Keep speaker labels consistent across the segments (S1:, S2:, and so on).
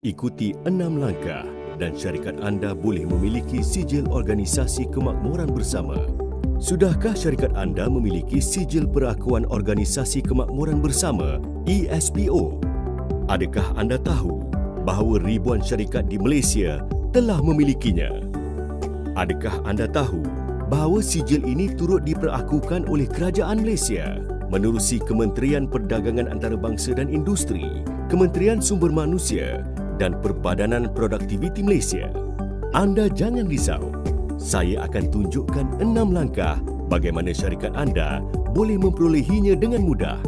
S1: Ikuti 6 langkah dan syarikat anda boleh memiliki sijil organisasi kemakmuran bersama. Sudahkah syarikat anda memiliki sijil perakuan organisasi kemakmuran bersama eSPO? Adakah anda tahu bahawa ribuan syarikat di Malaysia telah memilikinya? Adakah anda tahu bahawa sijil ini turut diperakukan oleh Kerajaan Malaysia menerusi Kementerian Perdagangan Antarabangsa dan Industri, Kementerian Sumber Manusia dan Perbadanan Produktiviti Malaysia? Anda jangan risau. Saya akan tunjukkan 6 langkah bagaimana syarikat anda boleh memperolehinya dengan mudah.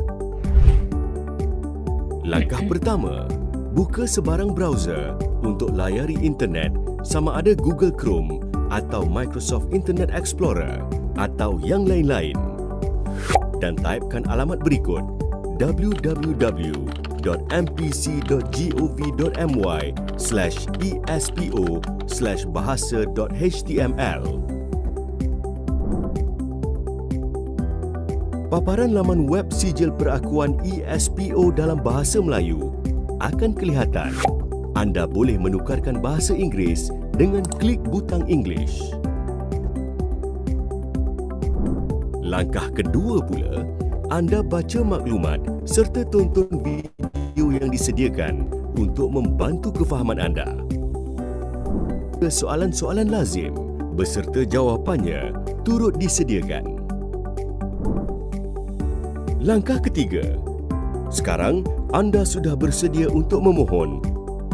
S1: Langkah pertama, buka sebarang browser untuk layari internet sama ada Google Chrome atau Microsoft Internet Explorer atau yang lain-lain. Dan typekan alamat berikut www.mpc.gov.my/espo/bahasa.html. Paparan laman web sijil perakuan eSPO dalam bahasa Melayu akan kelihatan. Anda boleh menukarkan bahasa Inggeris dengan klik butang English. Langkah kedua pula, anda baca maklumat serta tonton video yang disediakan untuk membantu kefahaman anda. Soalan-soalan lazim beserta jawapannya turut disediakan. Langkah ketiga, sekarang anda sudah bersedia untuk memohon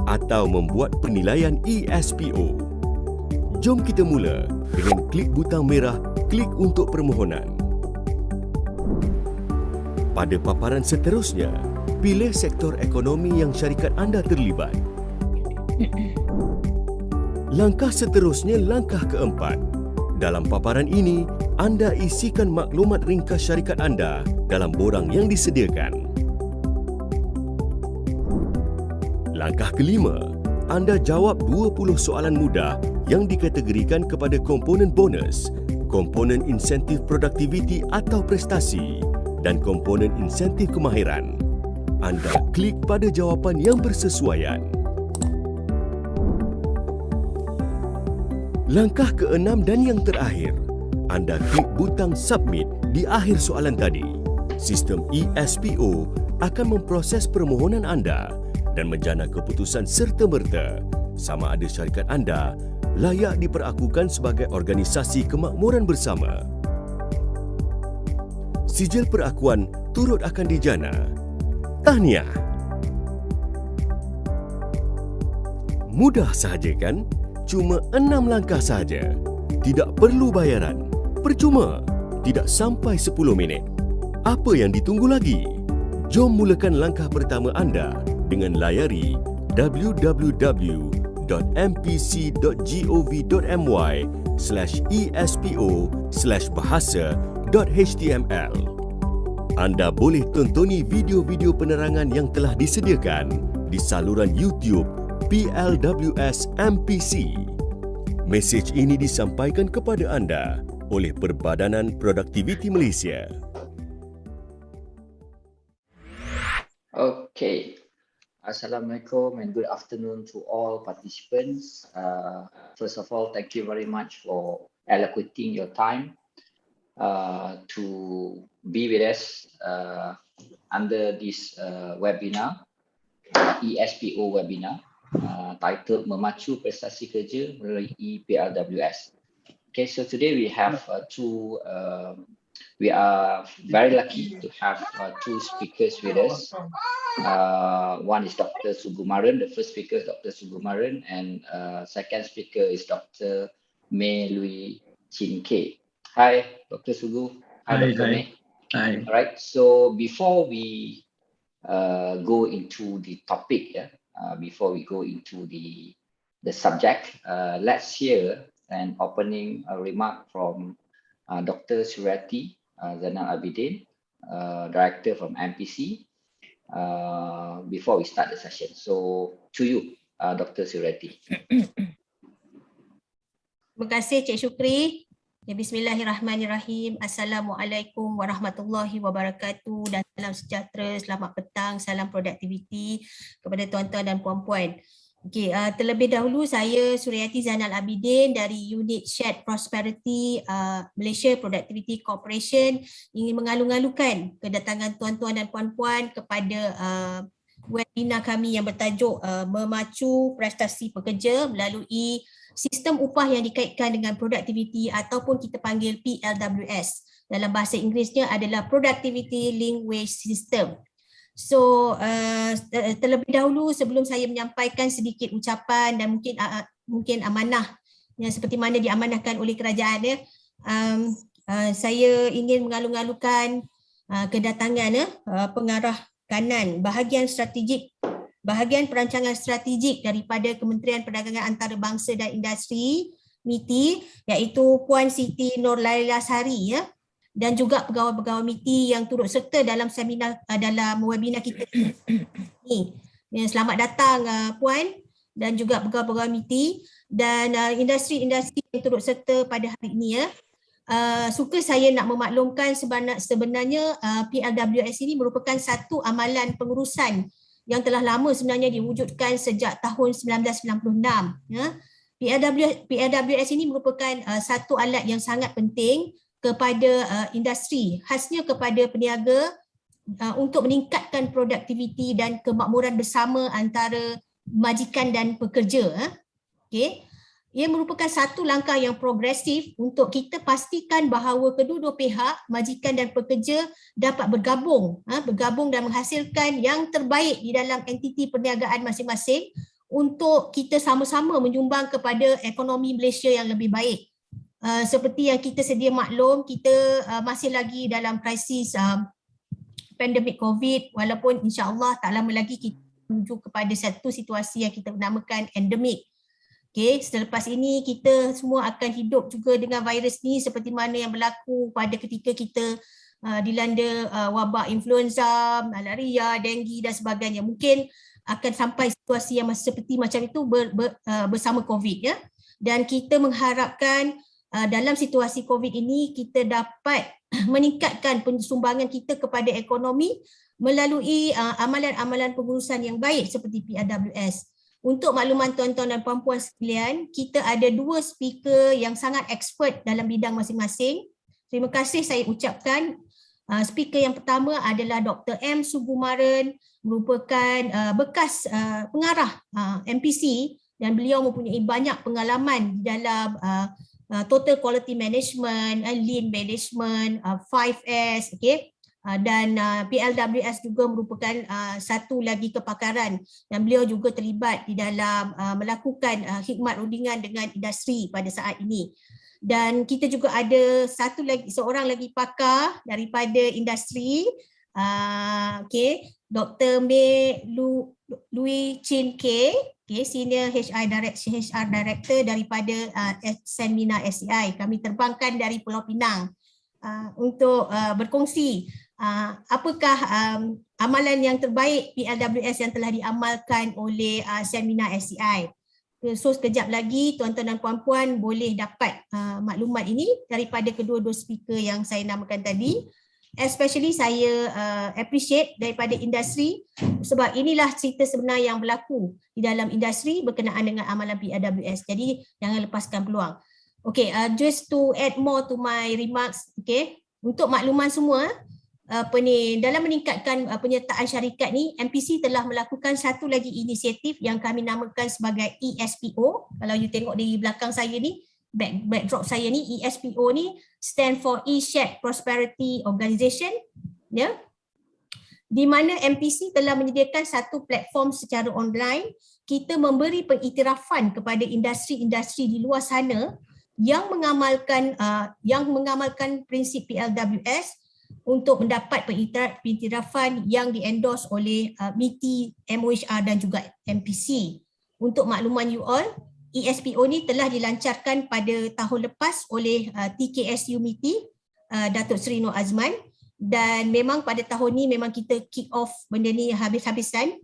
S1: atau membuat penilaian eSPO. Jom kita mula dengan klik butang merah klik untuk permohonan. Pada paparan seterusnya, pilih sektor ekonomi yang syarikat anda terlibat. Langkah seterusnya, langkah keempat. Dalam paparan ini, anda isikan maklumat ringkas syarikat anda dalam borang yang disediakan. Langkah kelima, anda jawab 20 soalan mudah yang dikategorikan kepada komponen bonus, komponen insentif produktiviti atau prestasi dan komponen insentif kemahiran. Anda klik pada jawapan yang bersesuaian. Langkah keenam dan yang terakhir, anda klik butang submit di akhir soalan tadi. Sistem eSPO akan memproses permohonan anda dan menjana keputusan serta-merta sama ada syarikat anda layak diperakukan sebagai organisasi kemakmuran bersama. Sijil perakuan turut akan dijana. Tahniah! Mudah sahaja kan? Cuma 6 langkah sahaja. Tidak perlu bayaran. Percuma. Tidak sampai 10 minit. Apa yang ditunggu lagi? Jom mulakan langkah pertama anda dengan layari www.mpc.gov.my/espo/bahasa.html. Anda boleh tontoni video-video penerangan yang telah disediakan di saluran YouTube PLWS MPC. Mesej ini disampaikan kepada anda oleh Perbadanan Produktiviti Malaysia.
S2: Okay. Assalamualaikum and good afternoon to all participants. First of all, thank you very much for allocating your time to be with us under this webinar, eSPO webinar, titled Memacu Prestasi Pekerja Melalui PLWS. Okay, so today we have we are very lucky to have two speakers with us. One is Dr. Sugumaran. The first speaker is Dr. Sugumaran, and second speaker is Dr. Melalui. Hi, Dr. Sugu. Hi, Dr. May.
S3: Hi.
S2: All right. So before we go into the topic, before we go into the subject, let's hear an opening remark from Dr. Surati Zainal Abidin, Director from MPC, before we start the session. So to you, Dr. Surati.
S4: Terima kasih Cik Syukri. Ya, bismillahirrahmanirrahim. Assalamualaikum warahmatullahi wabarakatuh dan salam sejahtera, selamat petang, salam produktiviti kepada tuan-tuan dan puan-puan. Okey, terlebih dahulu saya Suryati Zainal Abidin dari Unit Shared Prosperity Malaysia Productivity Corporation ingin mengalu-alukan kedatangan tuan-tuan dan puan-puan kepada webinar kami yang bertajuk Memacu Prestasi Pekerja melalui sistem upah yang dikaitkan dengan produktiviti ataupun kita panggil PLWS. Dalam bahasa Inggerisnya adalah Productivity Linked Wage System. So terlebih dahulu sebelum saya menyampaikan sedikit ucapan dan mungkin amanah yang seperti mana diamanahkan oleh kerajaan ya, saya ingin mengalu-alukan kedatangan pengarah kanan bahagian perancangan strategik daripada Kementerian Perdagangan Antarabangsa dan Industri MITI, iaitu Puan Siti Nurlailasari ya, dan juga pegawai-pegawai MITI yang turut serta dalam seminar dalam webinar kita ni. Selamat datang Puan dan juga pegawai-pegawai MITI dan industri-industri yang turut serta pada hari ini ya. Suka saya nak memaklumkan sebenarnya PLWS ini merupakan satu amalan pengurusan yang telah lama sebenarnya diwujudkan sejak tahun 1996 ya. PLWS ini merupakan satu alat yang sangat penting kepada industri, khasnya kepada peniaga untuk meningkatkan produktiviti dan kemakmuran bersama antara majikan dan pekerja. Okay. Ia merupakan satu langkah yang progresif untuk kita pastikan bahawa kedua-dua pihak, majikan dan pekerja, dapat bergabung dan menghasilkan yang terbaik di dalam entiti perniagaan masing-masing untuk kita sama-sama menyumbang kepada ekonomi Malaysia yang lebih baik. Seperti yang kita sedia maklum, kita masih lagi dalam krisis pandemik COVID, walaupun insya-Allah tak lama lagi kita menuju kepada satu situasi yang kita namakan endemik. Okay, selepas ini kita semua akan hidup juga dengan virus ni seperti mana yang berlaku pada ketika kita dilanda wabak influenza, malaria, denggi dan sebagainya. Mungkin akan sampai situasi yang seperti macam itu bersama COVID ya. Dan kita mengharapkan dalam situasi COVID ini kita dapat meningkatkan sumbangan kita kepada ekonomi melalui amalan-amalan pengurusan yang baik seperti PLWS. Untuk makluman tuan-tuan dan puan-puan sekalian, kita ada dua speaker yang sangat expert dalam bidang masing-masing. Terima kasih saya ucapkan. Speaker yang pertama adalah Dr. M. Sugumaran, merupakan bekas pengarah MPC dan beliau mempunyai banyak pengalaman dalam Total Quality Management, Lean Management, 5S, okay? Dan PLWS juga merupakan satu lagi kepakaran dan beliau juga terlibat di dalam melakukan khidmat rundingan dengan industri pada saat ini. Dan kita juga ada seorang lagi pakar daripada industri, okay, Dr. Melalui Chin K, okay, Senior HR Director daripada Seminar SCI. Kami terbangkan dari Pulau Pinang untuk berkongsi apakah amalan yang terbaik PLWS yang telah diamalkan oleh Seminar SCI. So sekejap lagi tuan-tuan dan puan-puan boleh dapat maklumat ini daripada kedua-dua speaker yang saya namakan tadi. Especially saya appreciate daripada industri sebab inilah cerita sebenar yang berlaku di dalam industri berkenaan dengan amalan PLWS. Jadi jangan lepaskan peluang. Okay, just to add more to my remarks, okay, untuk makluman semua, dalam meningkatkan penyertaan syarikat ni, MPC telah melakukan satu lagi inisiatif yang kami namakan sebagai eSPO. Kalau you tengok di belakang saya ni, backdrop saya ni, eSPO ni stand for E-Shared Prosperity Organization, ya, di mana MPC telah menyediakan satu platform secara online. Kita memberi pengiktirafan kepada industri-industri di luar sana yang mengamalkan prinsip PLWS untuk mendapat pengiktirafan yang diendorse oleh MITI, MOHR dan juga MPC. Untuk makluman you all, eSPO ni telah dilancarkan pada tahun lepas oleh TKSU MITI, Datuk Seri Nur Azman, dan memang pada tahun ni memang kita kick off benda ni habis-habisan.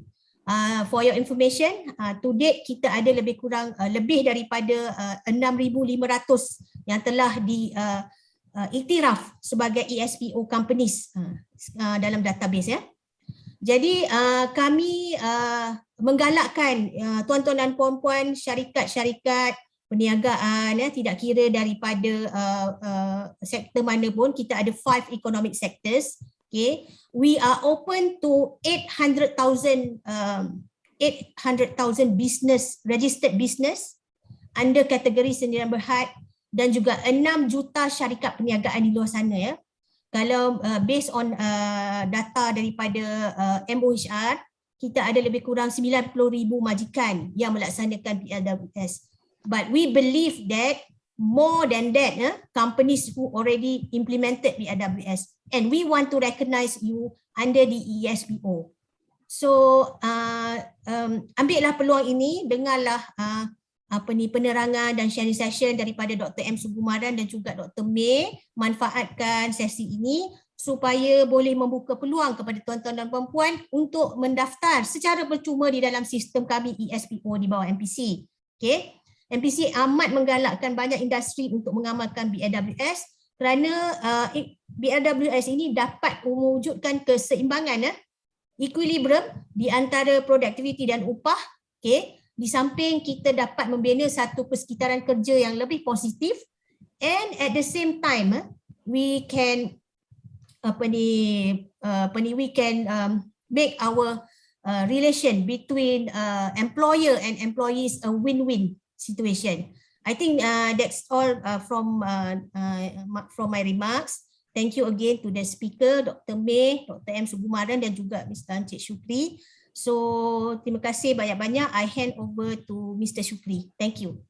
S4: For your information, to date kita ada lebih daripada 6,500 yang telah iktiraf sebagai eSPO companies dalam database ya. Jadi kami menggalakkan tuan-tuan dan puan-puan, syarikat-syarikat perniagaan, tidak kira daripada sektor mana pun, kita ada 5 economic sectors. Okay, we are open to 800,000 registered business under kategori sendirian berhad dan juga 6 juta syarikat perniagaan di luar sana ya. Kalau based on data daripada MOHR, kita ada lebih kurang 90,000 majikan yang melaksanakan PLWS. But we believe that more than that, companies who already implemented PLWS, and we want to recognize you under the eSPO. So ambillah peluang ini, dengarlah penerangan dan sharing session daripada Dr. M. Sugumaran dan juga Dr. May. Manfaatkan sesi ini supaya boleh membuka peluang kepada tuan-tuan dan puan-puan untuk mendaftar secara percuma di dalam sistem kami eSPO di bawah MPC. Okay. MPC amat menggalakkan banyak industri untuk mengamalkan BLWS kerana BLWS ini dapat mewujudkan keseimbangan, equilibrium di antara produktiviti dan upah. Okay. Di samping kita dapat membina satu persekitaran kerja yang lebih positif, and at the same time we can make our relation between employer and employees a win-win situation. I think that's all from my remarks. Thank you again to the speaker, Dr. May, Dr. M. Sugumaran dan juga Mr. Encik Syukri. So, terima kasih banyak-banyak. I hand over to Mr. Syukri. Thank you.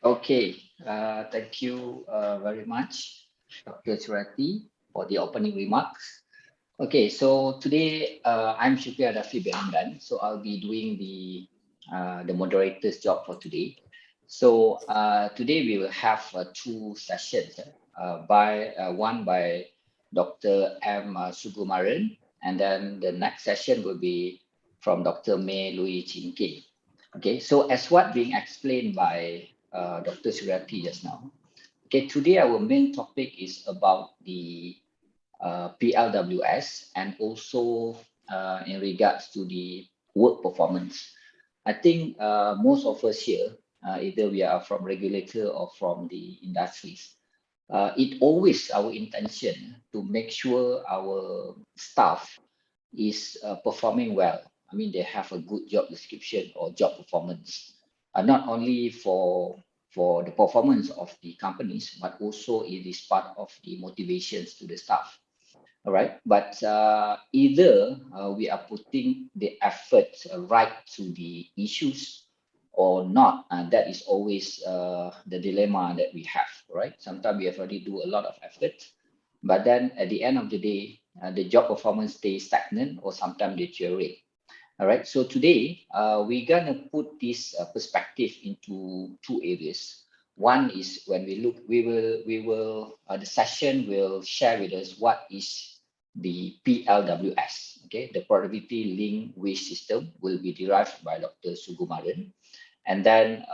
S2: Okay, thank you very much, Dr. Surati, for the opening remarks. Okay, so today I'm Syukri Adafi Behamdan, so I'll be doing the moderator's job for today. So today we will have 2 sessions, one by Dr. M. Sugumaran, and then the next session will be from Dr. Melalui. Okay, so as what being explained by Dr. Surati just now, okay, today our main topic is about the PLWS and also in regards to the work performance. I think most of us here, either we are from regulator or from the industries, it always our intention to make sure our staff is performing well. I mean, they have a good job description or job performance, not only for the performance of the companies, but also it is part of the motivations to the staff. All right, but either we are putting the effort right to the issues or not, and that is always the dilemma that we have, right? Sometimes we have already do a lot of effort, but then at the end of the day, the job performance stays stagnant or sometimes deteriorate. All right, so today we're gonna put this perspective into 2 areas. One is when we look, the session will share with us what is the PLWS, okay? The Productivity Linked Wage System will be derived by Dr. Sugumaran. And then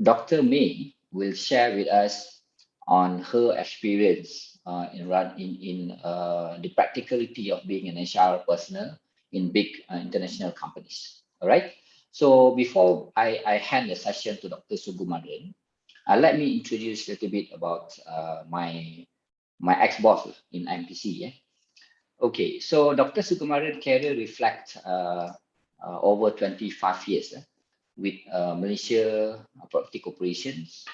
S2: Dr. May will share with us on her experience in the practicality of being an HR personnel in big international companies. All right. So before I hand the session to Dr. Sugumaran, let me introduce a little bit about my ex-boss in MPC. Yeah? Okay, so Dr. Sugumaran career reflects over 25 years with Malaysia Productive Corporations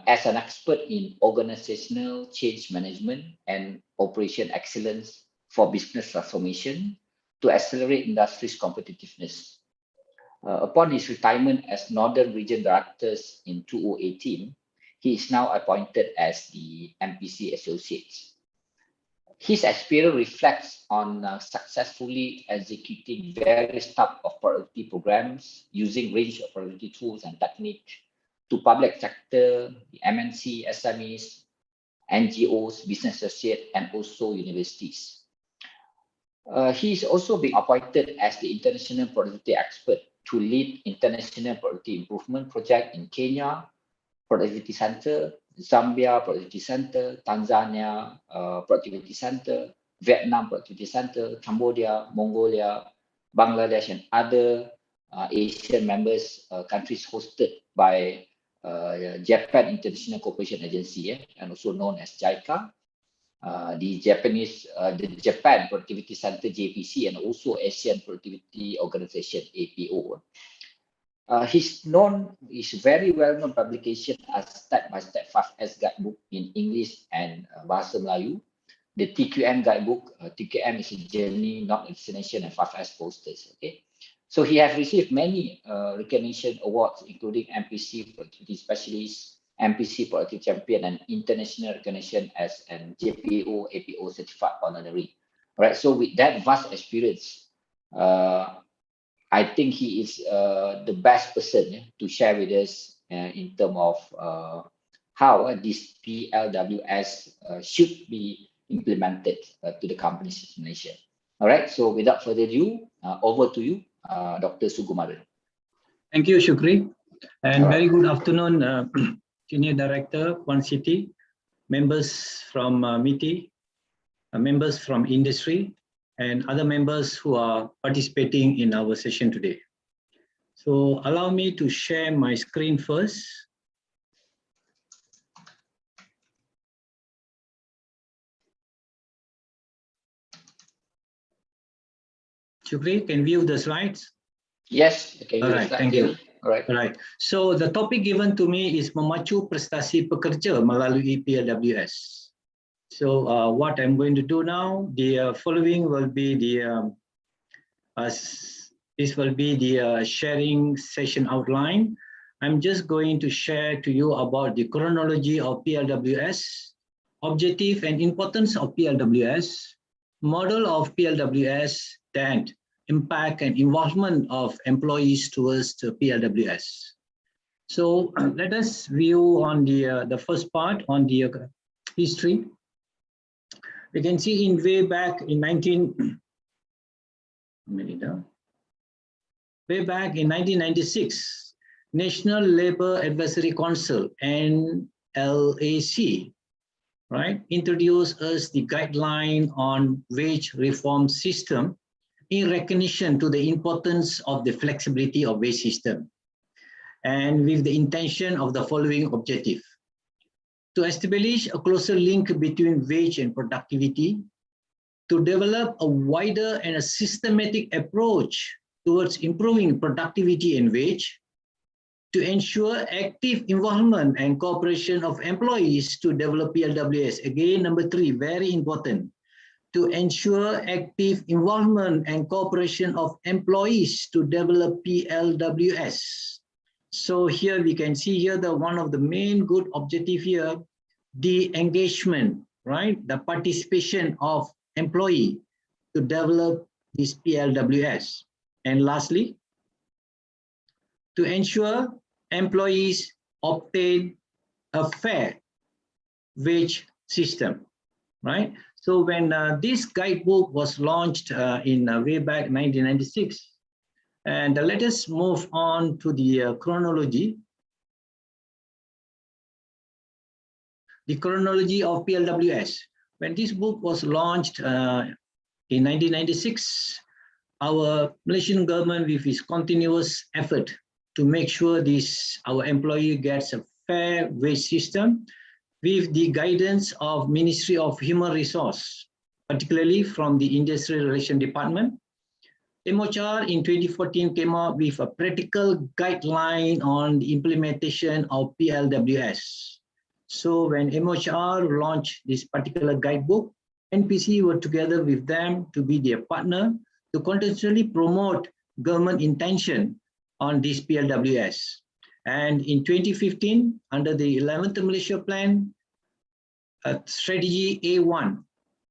S2: as an expert in organizational change management and operation excellence for business transformation to accelerate industry's competitiveness. Upon his retirement as Northern Region Director in 2018, he is now appointed as the MPC Associate. His experience reflects on successfully executing various types of productivity programs using range of productivity tools and techniques to public sector, the MNC, SMEs, NGOs, business associates, and also universities. He is also being appointed as the international productivity expert to lead international productivity improvement project in Kenya, Productivity Center, Zambia Productivity Center, Tanzania Productivity Center, Vietnam Productivity Center, Cambodia, Mongolia, Bangladesh, and other Asian members countries hosted by Japan International Cooperation Agency, and also known as JICA, the Japan Productivity Center JPC, and also Asian Productivity Organization APO. His very well-known publication as Step-by-Step 5S Guidebook in English and Bahasa Melayu. The TQM Guidebook, TQM is a journey, not a destination, and 5S posters. Okay, so he has received many recognition awards, including MPC Productivity Specialist, MPC Productivity Champion, and international recognition as an JPO, APO certified honorary. All right, so with that vast experience, I think he is the best person to share with us in terms of how this PLWS should be implemented to the companies in Malaysia. All right, so without further ado, over to you, Dr. Sugumaran.
S3: Thank you, Shukri. And very good afternoon, Senior Director, One City, members from MITI, members from industry, and other members who are participating in our session today. So allow me to share my screen first. Shukri, can view the slides?
S2: Yes, okay.
S3: All right, thank you.
S2: All right.
S3: All right. So the topic given to me is Memacu Prestasi Pekerja Melalui PLWS. So what I'm going to do now, the following will be the this will be the sharing session outline. I'm just going to share to you about the chronology of PLWS, objective and importance of PLWS, model of PLWS, and impact and involvement of employees towards the PLWS. So let us view on the first part on the history. We can see in way back in 1996, National Labour Advisory Council, NLAC, right, introduced us the guideline on wage reform system in recognition to the importance of the flexibility of wage system, and with the intention of the following objective: to establish a closer link between wage and productivity, to develop a wider and a systematic approach towards improving productivity and wage, to ensure active involvement and cooperation of employees to develop PLWS. Again, number 3, very important, to ensure active involvement and cooperation of employees to develop PLWS. So here we can see here the one of the main good objective here, the engagement, right? The participation of employee to develop this PLWS. And lastly, to ensure employees obtain a fair wage system, right? So when this guidebook was launched in way back 1996, and let us move on to the chronology. The chronology of PLWS. When this book was launched in 1996, our Malaysian government, with its continuous effort to make sure our employee gets a fair wage system, with the guidance of Ministry of Human Resource, particularly from the Industrial Relations Department, MOHR in 2014 came up with a practical guideline on the implementation of PLWS. So when MOHR launched this particular guidebook, NPC were together with them to be their partner to continuously promote government intention on this PLWS. And in 2015, under the 11th Malaysia Plan, strategy A1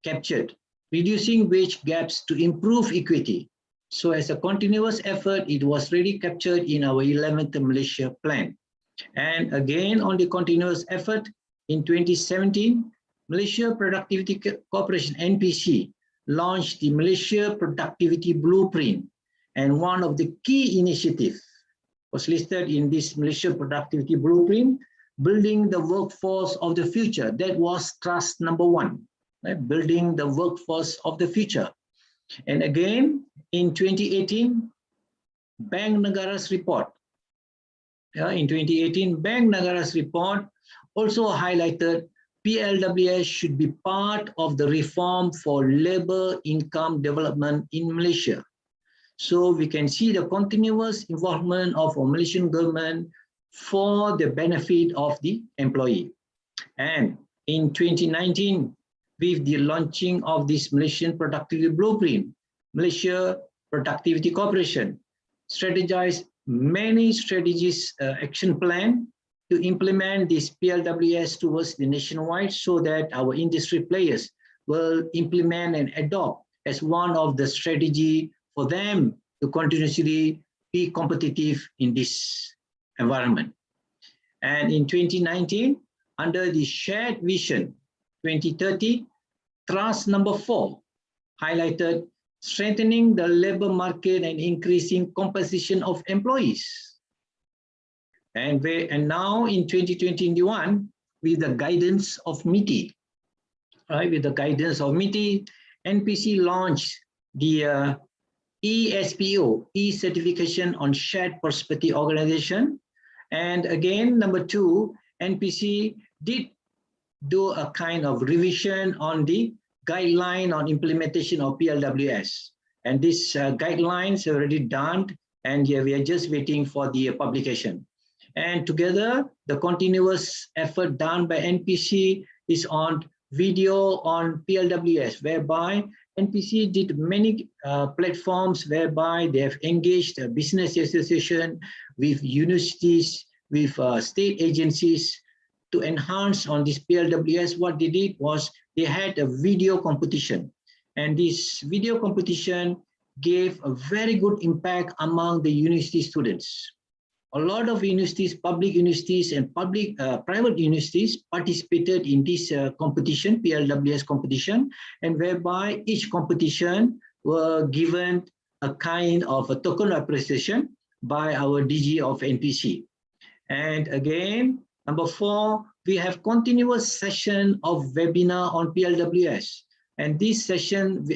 S3: captured reducing wage gaps to improve equity. So as a continuous effort, it was really captured in our 11th Malaysia Plan. And again, on the continuous effort, in 2017, Malaysia Productivity Corporation, NPC, launched the Malaysia Productivity Blueprint. And one of the key initiatives was listed in this Malaysia Productivity Blueprint, building the workforce of the future. That was thrust number 1. right? Building the workforce of the future. And again, in 2018, Bank Negara's report. In 2018, Bank Negara's report also highlighted PLWS should be part of the reform for labor income development in Malaysia. So we can see the continuous involvement of our Malaysian government for the benefit of the employee. And in 2019, with the launching of this Malaysian Productivity Blueprint, Malaysia Productivity Corporation strategized many strategies action plan to implement this PLWS towards the nationwide, so that our industry players will implement and adopt as one of the strategy for them to continuously be competitive in this environment. And in 2019, under the shared vision 2030, thrust number 4 highlighted strengthening the labor market and increasing compensation of employees. And now in 2021, with the guidance of MITI, right? With the guidance of MITI, NPC launched the eSPO, e-certification on shared prosperity organization. And again, number 2, NPC did do a kind of revision on the guideline on implementation of PLWS. And these guidelines are already done, and we are just waiting for the publication. And together, the continuous effort done by NPC is on video on PLWS, whereby NPC did many platforms whereby they have engaged a business association with universities, with state agencies to enhance on this PLWS. What they did was they had a video competition, and this video competition gave a very good impact among the university students. A lot of universities, public universities and private universities participated in this competition, PLWS competition, and whereby each competition were given a kind of a token appreciation by our DG of NPC. And again, number 4, we have continuous session of webinar on PLWS. And this session,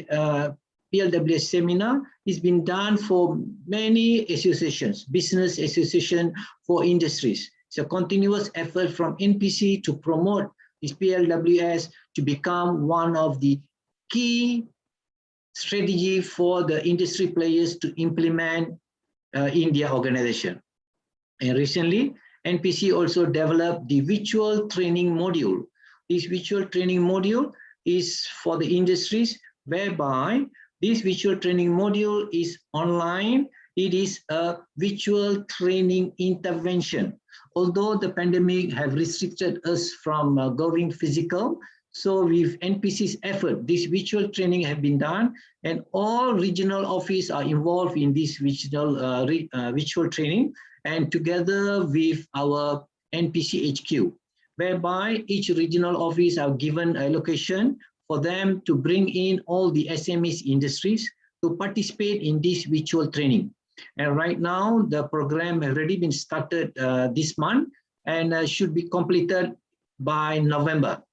S3: PLWS seminar, is been done for many associations, business association for industries. It's a continuous effort from NPC to promote this PLWS to become one of the key strategy for the industry players to implement in their organization. And recently, NPC also developed the virtual training module. This virtual training module is for the industries, whereby this virtual training module is online. It is a virtual training intervention. Although the pandemic have restricted us from going physical, so with NPC's effort, this virtual training have been done, and all regional offices are involved in this virtual training, and together with our NPC HQ, whereby each regional office are given a location for them to bring in all the SMEs industries to participate in this virtual training. And right now, the program has already been started this month and should be completed by November.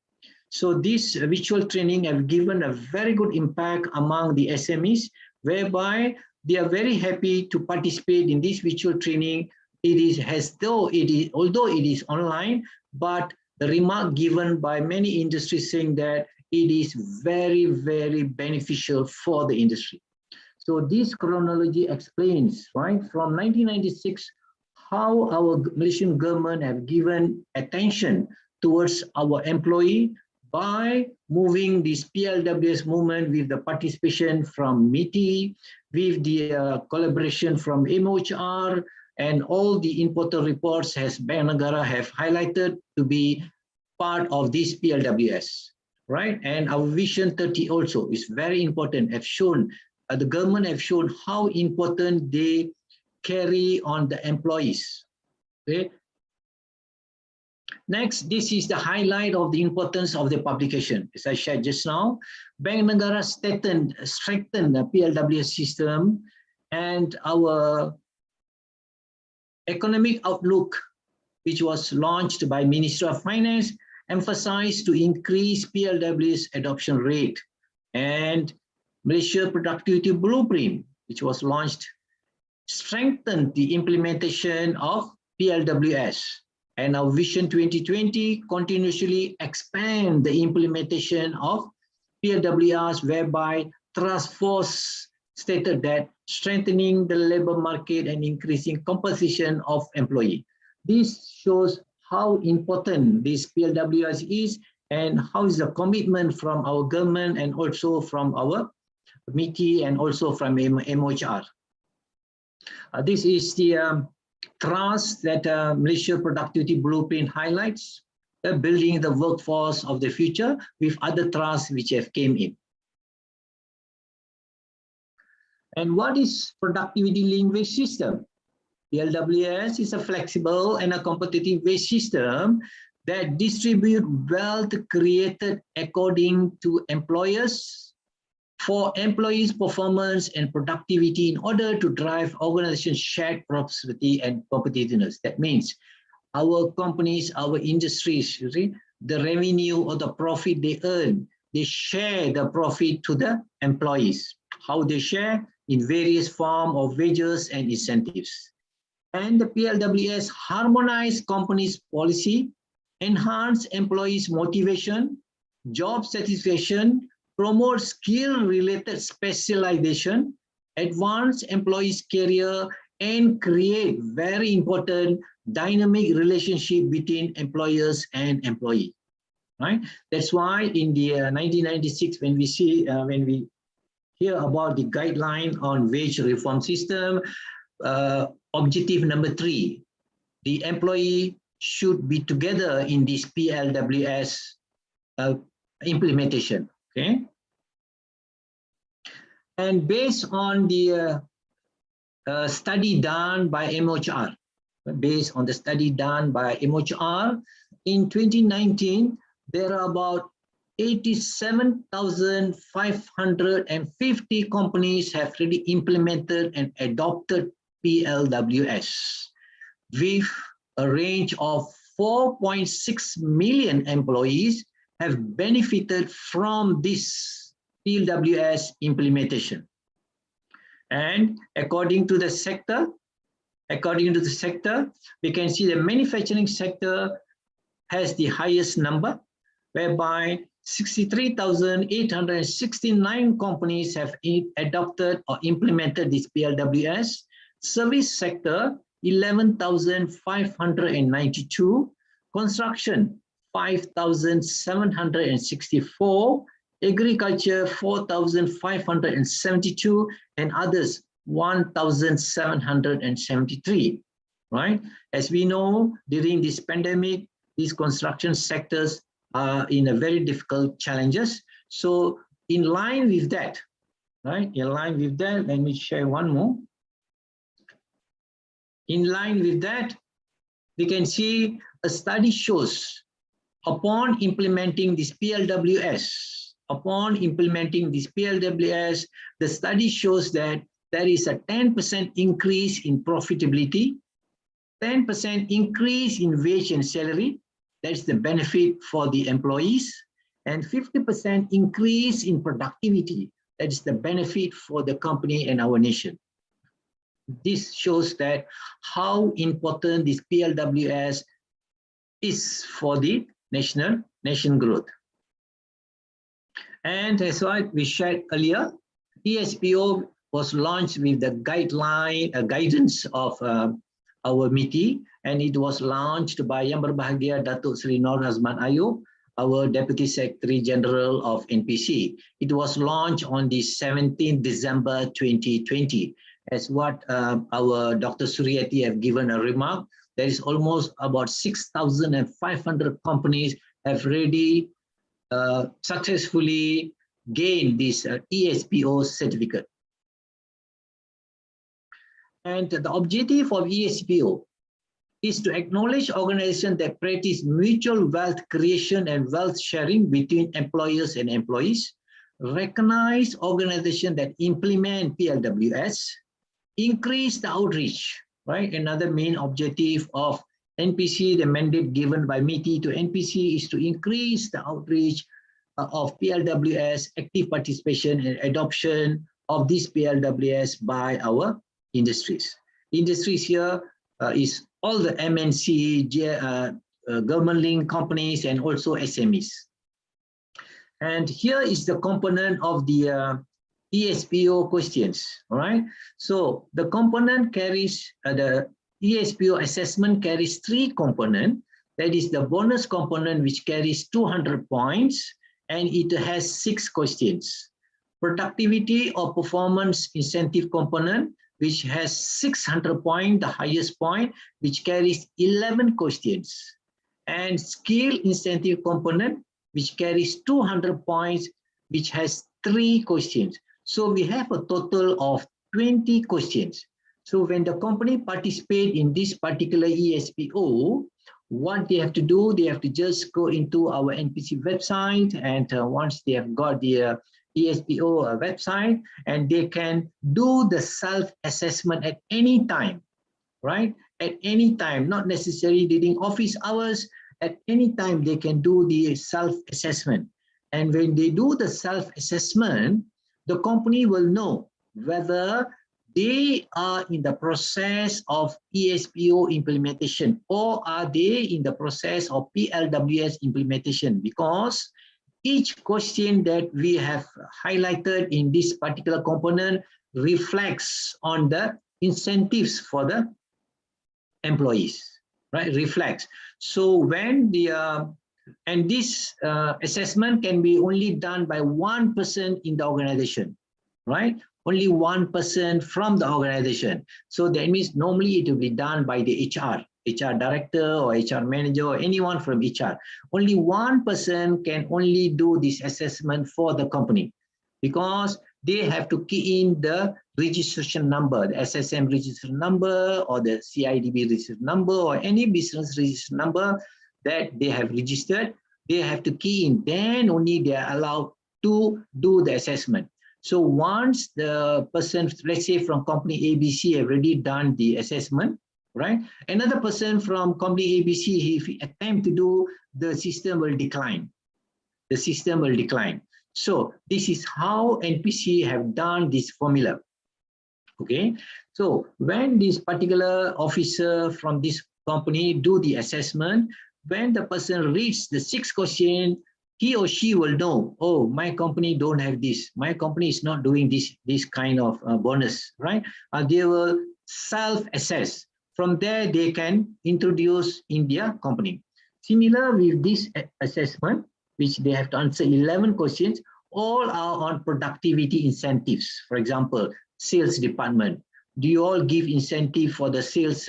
S3: So this virtual training have given a very good impact among the SMEs, whereby they are very happy to participate in this virtual training. It is although it is online, but the remark given by many industries saying that it is very, very beneficial for the industry. So this chronology explains, right, from 1996, how our Malaysian government have given attention towards our employee by moving this PLWS movement with the participation from MITI, with the collaboration from MOHR, and all the important reports as Bank Negara have highlighted to be part of this PLWS. Right, and our Vision 30 also is very important. Have shown the government have shown how important they carry on the employees. Okay. Next, this is the highlight of the importance of the publication. As I shared just now, Bank Negara strengthened the PLWS system, and our economic outlook, which was launched by Ministry of Finance, emphasized to increase PLWS adoption rate, and Malaysia Productivity Blueprint, which was launched, strengthened the implementation of PLWS. And our Vision 2020 continuously expand the implementation of PLWS, whereby Task Force stated that strengthening the labor market and increasing composition of employee. This shows how important this PLWS is and how is the commitment from our government and also from our MITI and also from MOHR. This is the trust that Malaysia Productivity Blueprint highlights, building the workforce of the future with other trusts which have came in. And what is productivity linked wage system? PLWS is a flexible and a competitive wage system that distribute wealth created according to employers for employees' performance and productivity in order to drive organization's shared prosperity and competitiveness. That means our companies, our industries, you see, the revenue or the profit they earn, they share the profit to the employees. How they share? In various forms of wages and incentives. And the PLWS harmonize companies' policy, enhance employees' motivation, job satisfaction, promote skill-related specialization, advance employees' career, and create very important dynamic relationship between employers and employee. Right? That's why in the 1996, when we hear about the guideline on wage reform system, objective number 3, the employee should be together in this PLWS implementation. Okay, and based on the study done by MOHR, in 2019, there are about 87,550 companies have already implemented and adopted PLWS, with a range of 4.6 million employees have benefited from this PLWS implementation. And according to the sector, we can see the manufacturing sector has the highest number, whereby 63,869 companies have adopted or implemented this PLWS. Service sector, 11,592. Construction, 5,764. Agriculture, 4,572. And others, 1,773. Right? As we know, during this pandemic, these construction sectors are in a very difficult challenges. So in line with that, right? In line with that, let me share one more. In line with that, we can see a study shows upon implementing this PLWS, the study shows that there is a 10% increase in profitability, 10% increase in wage and salary. That's the benefit for the employees, and 50% increase in productivity. That is the benefit for the company and our nation. This shows that how important this PLWS is for the nation growth. And as what we shared earlier, eSPO was launched with the guidance of our MITI, and it was launched by Yang Berbahagia Datuk Seri Nur Azman Ayub, our Deputy Secretary General of NPC. It was launched on the 17th December 2020. As what our Dr. Suryati have given a remark, there is almost about 6,500 companies have already successfully gained this eSPO certificate. And the objective of eSPO is to acknowledge organizations that practice mutual wealth creation and wealth sharing between employers and employees, recognize organizations that implement PLWS, increase the outreach, right? Another main objective of NPC, the mandate given by MITI to NPC is to increase the outreach of PLWS, active participation and adoption of this PLWS by our industries. Industries here is all the MNC, government-linked companies, and also SMEs. And here is the component of the eSPO questions, all right? So the component carries, the eSPO assessment carries 3 components. That is the bonus component, which carries 200 points, and it has 6 questions. Productivity or performance incentive component, which has 600 points, the highest point, which carries 11 questions. And skill incentive component, which carries 200 points, which has 3 questions. So we have a total of 20 questions. So when the company participate in this particular eSPO, what they have to do, they have to just go into our NPC website, and once they have got the eSPO website, and they can do the self-assessment at any time, right? At any time, not necessarily during office hours, at any time they can do the self-assessment. And when they do the self-assessment, the company will know whether they are in the process of eSPO implementation or are they in the process of PLWS implementation, because each question that we have highlighted in this particular component reflects on the incentives for the employees, right? Reflects. So when the and this assessment can be only done by one person in the organization, right? Only one person from the organization. So that means normally it will be done by the HR director or HR manager or anyone from HR. Only one person can only do this assessment for the company, because they have to key in the registration number, the SSM registration number or the CIDB registration number or any business registration number that they have registered. They have to key in, then only they are allowed to do the assessment. So once the person, let's say from company ABC, have already done the assessment, right? Another person from company ABC, if he attempt to do, the system will decline. The system will decline. So this is how NPC have done this formula. Okay. So when this particular officer from this company do the assessment, when the person reads the 6th question, he or she will know, oh, my company don't have this. My company is not doing this kind of bonus, right? They will self-assess. From there, they can introduce in their company. Similar with this assessment, which they have to answer 11 questions, all are on productivity incentives. For example, sales department. Do you all give incentive for the sales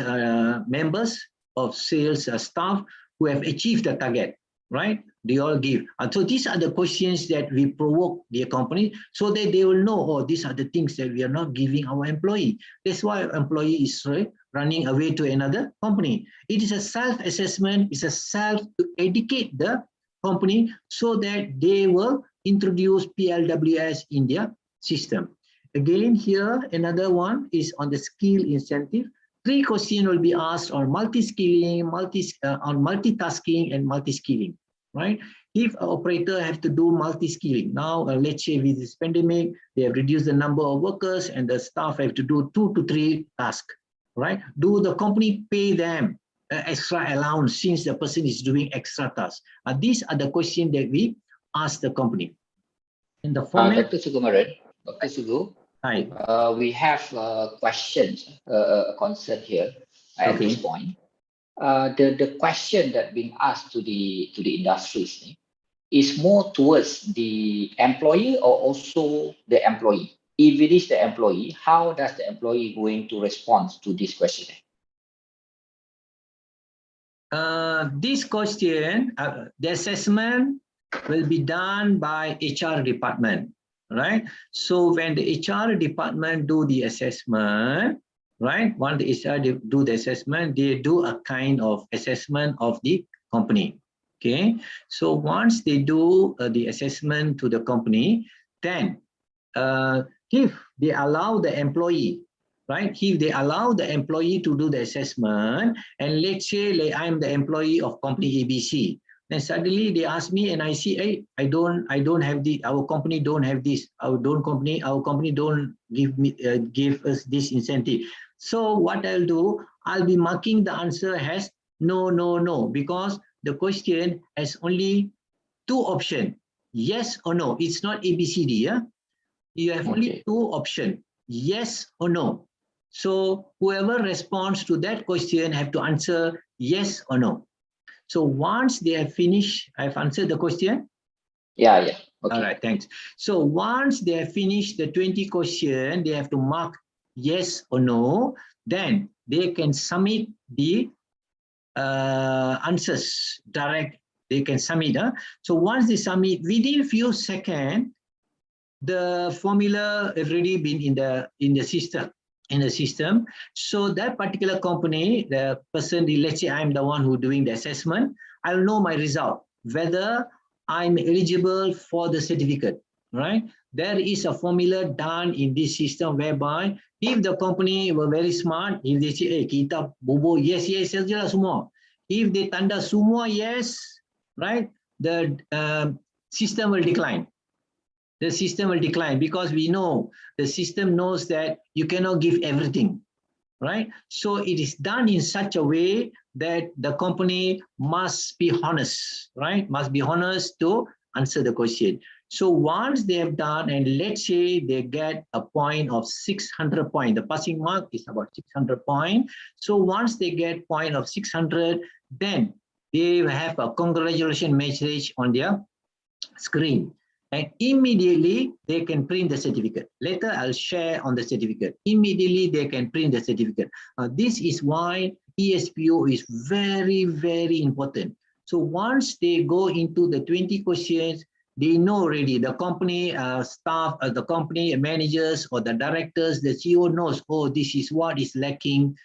S3: members of sales staff who have achieved the target, right? They all give. So these are the questions that we provoke their company so that they will know, oh, these are the things that we are not giving our employee. That's why employee is running away to another company. It is a self-assessment, it's a self to educate the company so that they will introduce PLWS in their system. Again, here, another one is on the skill incentive. 3 questions will be asked on multi-skilling, on multitasking and multi-skilling, right? If an operator have to do multi-skilling, now let's say with this pandemic, they have reduced the number of workers and the staff have to do 2 to 3 tasks, right? Do the company pay them extra allowance since the person is doing extra tasks? These are the questions that we ask the company. In the format,
S2: Dr. Sukumaran, Dr. Sugu,
S3: hi.
S2: We have questions, concern here at this point. The question that being asked to the industries is more towards the employee or also the employee. If it is the employee, how does the employee going to respond to this question?
S3: This question, the assessment will be done by HR department, right? So when the HR department do the assessment, right? When the HR do the assessment, they do a kind of assessment of the company. Okay. So once they do the assessment to the company, then if they allow the employee right? If they allow the employee to do the assessment, and let's say like, I'm the employee of company ABC, then suddenly they ask me and I see, hey, I don't have the, our company don't have this, our company don't give us this incentive. So what I'll do, I'll be marking the answer as no, no, no, because the question has only two options, yes or no. It's not ABCD, yeah? You have only two options, yes or no. So whoever responds to that question have to answer yes or no. So once they have finished, I've answered the question.
S2: Yeah. Okay.
S3: All right, thanks. So once they have finished the 20 question, they have to mark yes or no. Then they can submit the answers direct. They can submit. So once they submit, within few seconds, the formula have already been in the system. So that particular company, the person, let's say I'm the one who doing the assessment, I'll know my result, whether I'm eligible for the certificate, right? There is a formula done in this system whereby if the company were very smart, if they say, hey, kita bobo, yes, saja lah semua. If they tanda semua yes, right, the system will decline. The system will decline because we know the system knows that you cannot give everything, right? So it is done in such a way that the company must be honest, right? Must be honest to answer the question. So once they have done, and let's say they get a point of 600 points, the passing mark is about 600 points. So once they get point of 600, then they have a congratulations message on their screen. And immediately they can print the certificate. Later I'll share on the certificate. Immediately they can print the certificate. This is why eSPO is very, very important. So once they go into the 20 questions, they know already, the company staff, the company managers or the directors, the CEO knows, oh, this is what is lacking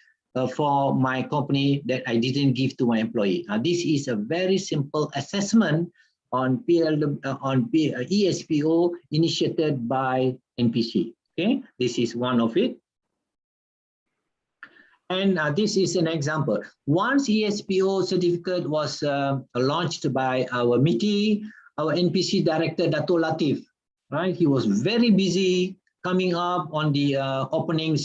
S3: for my company that I didn't give to my employee. This is a very simple assessment on eSPO initiated by NPC. Okay, this is one of it. And this is an example. Once eSPO certificate was launched by our MITI, our NPC director, Dato' Latif, right? He was very busy coming up on the opening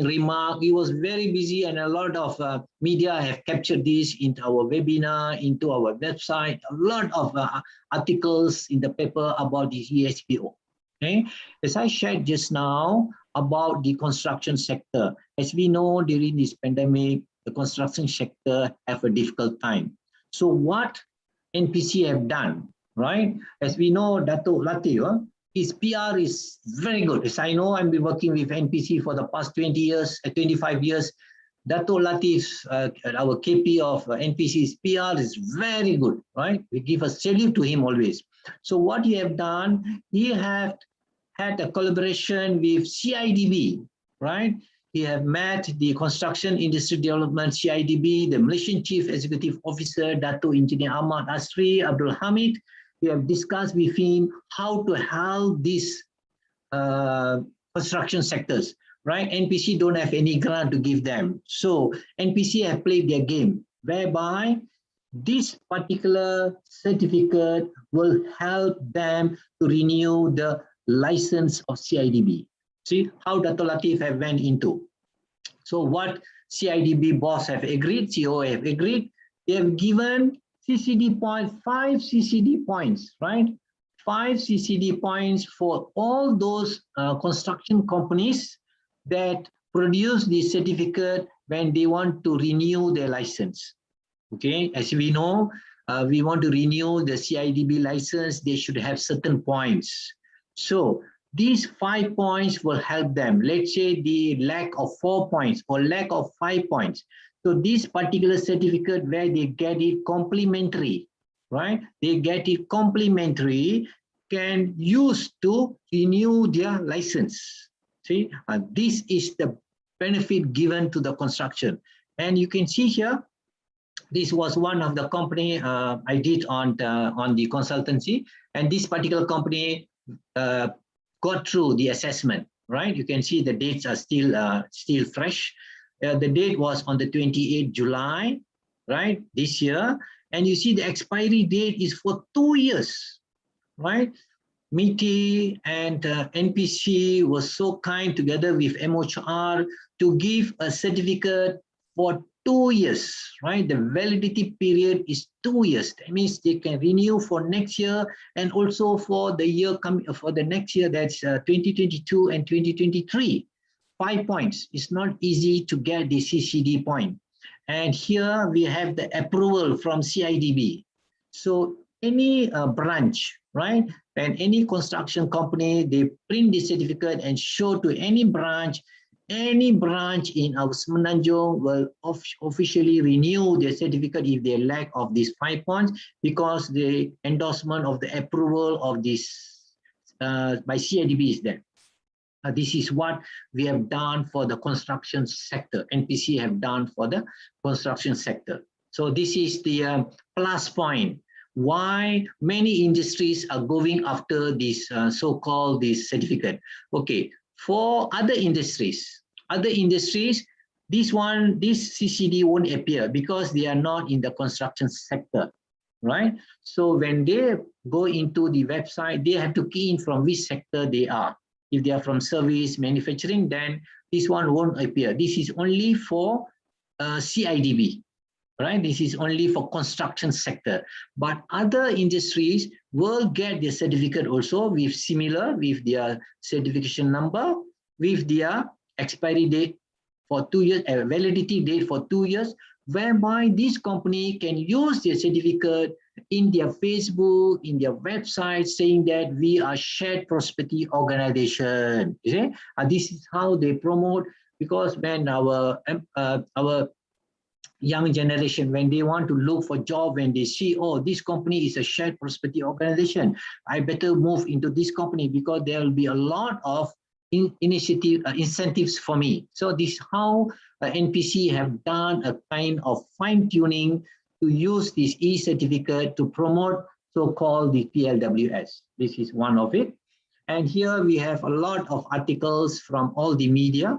S3: remark. He was very busy, and a lot of media have captured this into our webinar, into our website, a lot of articles in the paper about this eSPO. Okay, as I shared just now about the construction sector, as we know during this pandemic, the construction sector have a difficult time. So what NPC have done, right? As we know, Dato' Latif, his PR is very good. As I know, I've been working with NPC for the past 20 years, 25 years. Dato' Latif, our KP of NPC's PR is very good, right? We give a salute to him always. So what he have done, he have had a collaboration with CIDB, right? He have met the Construction Industry Development CIDB, the Malaysian Chief Executive Officer, Dato' Engineer Ahmad Asri Abdul Hamid. We have discussed with him how to help these construction sectors, right? NPC don't have any grant to give them. So NPC have played their game, whereby this particular certificate will help them to renew the license of CIDB. See how Dato' Latif have went into. So what CIDB boss have agreed, CEO have agreed, they have given CCD points, 5 CCD points, right? 5 CCD points for all those construction companies that produce the certificate when they want to renew their license. Okay, as we know, we want to renew the CIDB license, they should have certain points. So these 5 points will help them. Let's say the lack of 4 points or lack of 5 points. So this particular certificate where they get it complimentary, right? They get it complimentary, can use to renew their license. See, this is the benefit given to the construction. And you can see here, this was one of the company I did on the consultancy, and this particular company got through the assessment. right? You can see the dates are still fresh. The date was on the 28th July, right, this year. And you see the expiry date is for 2 years, right? MITI and NPC was so kind together with MOHR to give a certificate for 2 years, right? The validity period is 2 years. That means they can renew for next year and also for the year coming for the next year, that's 2022 and 2023. 5 points. It's not easy to get the CCD point. And here we have the approval from CIDB. So any branch, right? And any construction company, they print the certificate and show to any branch in our Semenanjung will officially renew their certificate if they lack of these 5 points, because the endorsement of the approval of this by CIDB is there. This is what we have done for the construction sector. NPC have done for the construction sector. So this is the plus point. Why many industries are going after this so-called this certificate. Okay, for other industries, this CCD won't appear because they are not in the construction sector, right? So when they go into the website, they have to key in from which sector they are. If they are from service, manufacturing, then this one won't appear. This is only for CIDB, right? This is only for construction sector. But other industries will get their certificate also with their certification number, with their expiry date for 2 years, validity date for 2 years, whereby this company can use their certificate in their Facebook, in their website, saying that we are shared prosperity organization. You see? This is how they promote, because when our young generation, when they want to look for job, when they see, oh, this company is a shared prosperity organization, I better move into this company because there will be a lot of incentives for me. So this is how NPC have done a kind of fine-tuning to use this e-certificate to promote so-called the PLWS. This is one of it. And here we have a lot of articles from all the media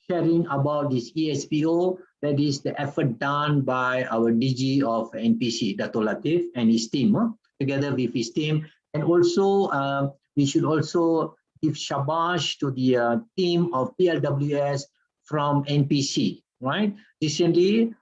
S3: sharing about this eSPO, that is the effort done by our DG of NPC, Dato' Latif, and his team, together with his team. And also, we should also give shabash to the team of PLWS from NPC, right? Recently,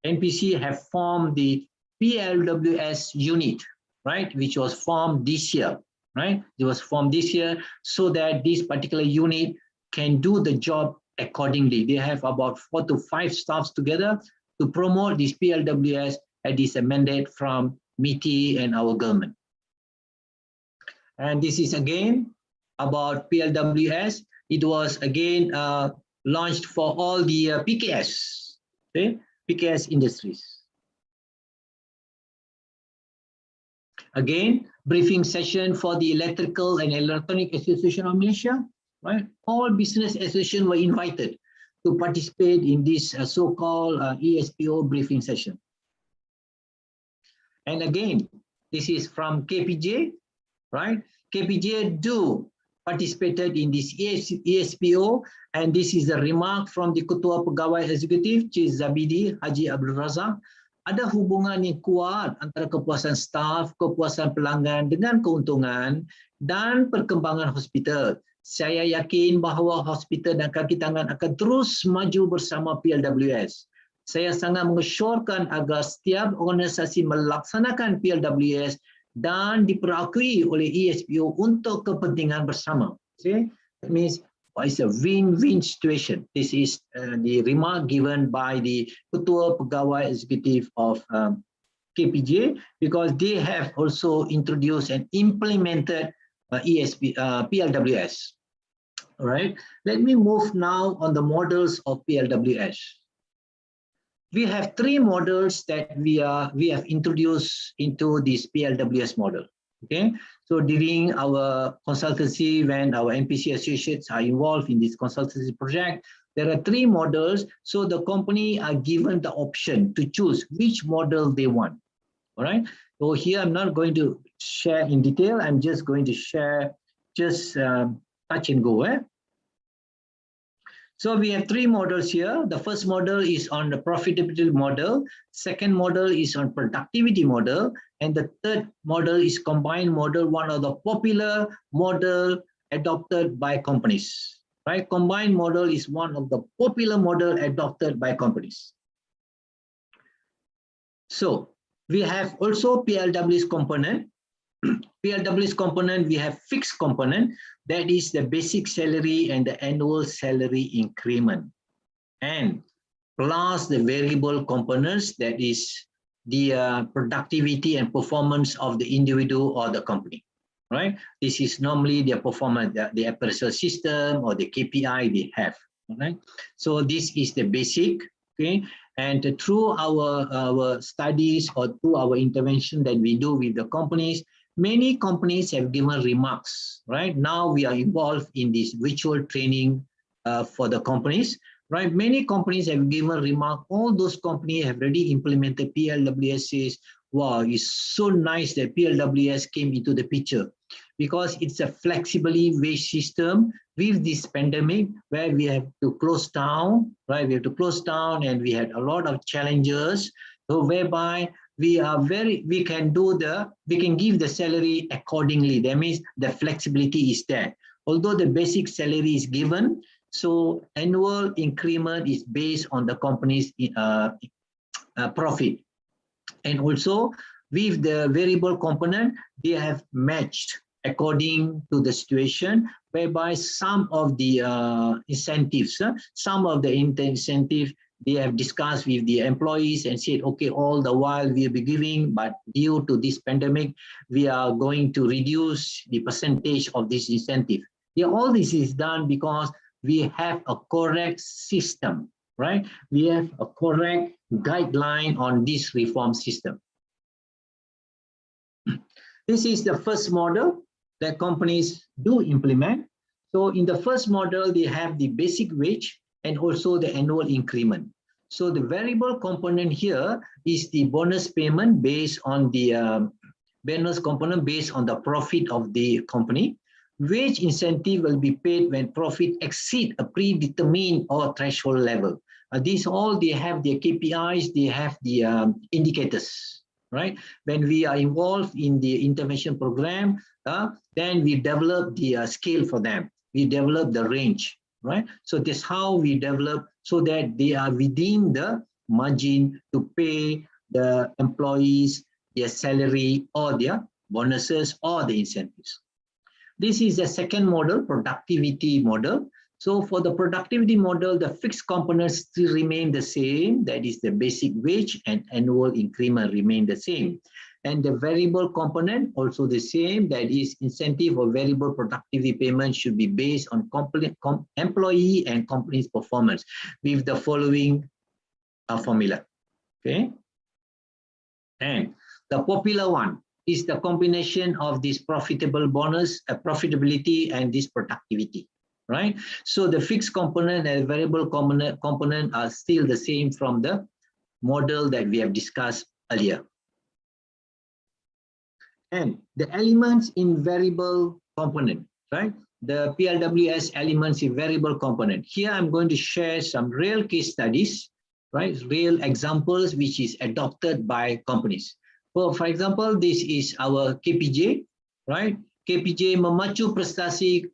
S3: NPC have formed the PLWS unit, right? Which was formed this year, right? It was formed this year so that this particular unit can do the job accordingly. They have about 4 to 5 staffs together to promote this PLWS, and this a mandate from MITI and our government. And this is again about PLWS. It was again launched for all the PKS, okay? PKS industries. Again, briefing session for the Electrical and Electronic Association of Malaysia, right? All business associations were invited to participate in this so-called eSPO briefing session. And again, this is from KPJ, right? KPJ participated in this eSPO, and this is a remark from the Ketua Pegawai Eksekutif, Chief Zabidi Haji Abdul Razak. Ada hubungan yang kuat antara kepuasan staf, kepuasan pelanggan dengan keuntungan dan perkembangan hospital. Saya yakin bahawa hospital dan kaki tangan akan terus maju bersama PLWS. Saya sangat mengesyorkan agar setiap organisasi melaksanakan PLWS dan diperakui oleh eSPO untuk kepentingan bersama. See? That means it's a win-win situation. This is the remark given by the Ketua Pegawai Eksekutif of KPJ, because they have also introduced and implemented PLWS. All right, let me move now on the models of PLWS. We have 3 models that we have introduced into this PLWS model. Okay, so during our consultancy, when our NPC associates are involved in this consultancy project, there are 3 models. So the company are given the option to choose which model they want. All right. So here I'm not going to share in detail. I'm just going to share just touch and go. So we have three models here. The first model is on the profitability model. Second model is on productivity model. And the third model is combined model, one of the popular model adopted by companies. Right? Combined model is one of the popular model adopted by companies. So we have also PLWS component. PLWS component, we have fixed component, that is the basic salary and the annual salary increment. And plus the variable components, that is the productivity and performance of the individual or the company. Right? This is normally their performance, the appraisal system or the KPI they have. Right? So this is the basic. Okay, and through our studies or through our intervention that we do with the companies, many companies have given remarks. Right now, we are involved in this virtual training for the companies. Right, many companies have given remark. All those companies have already implemented PLWS. Wow, it's so nice that PLWS came into the picture, because it's a flexibly wage system with this pandemic where we have to close down, right? We have to close down, and we had a lot of challenges. So whereby we can give the salary accordingly. That means the flexibility is there. Although the basic salary is given, so annual increment is based on the company's profit. And also with the variable component, they have matched according to the situation, whereby some of the incentives, they have discussed with the employees and said, okay, all the while we will be giving, but due to this pandemic, we are going to reduce the percentage of this incentive. Yeah, all this is done because we have a correct system, right? We have a correct guideline on this reform system. This is the first model that companies do implement. So in the first model, they have the basic wage and also the annual increment. So the variable component here is the bonus payment based on the profit of the company. Wage incentive will be paid when profit exceed a predetermined or threshold level. These all, they have their KPIs, they have the indicators, right? When we are involved in the intervention program, then we develop the scale for them. We develop the range, right? So that's how we develop, so that they are within the margin to pay the employees their salary or their bonuses or the incentives. This is the second model, productivity model. So for the productivity model, the fixed components still remain the same. That is the basic wage and annual increment remain the same. And the variable component also the same. That is incentive or variable productivity payment should be based on employee and company's performance with the following formula. Okay. And the popular one is the combination of this profitable bonus, profitability, and this productivity, right? So the fixed component and variable component are still the same from the model that we have discussed earlier. And the elements in variable component, right? The PLWS elements in variable component. Here I'm going to share some real case studies, right? Real examples which is adopted by companies. Well, for example, this is our KPJ, right? KPJ Memacu Prestasi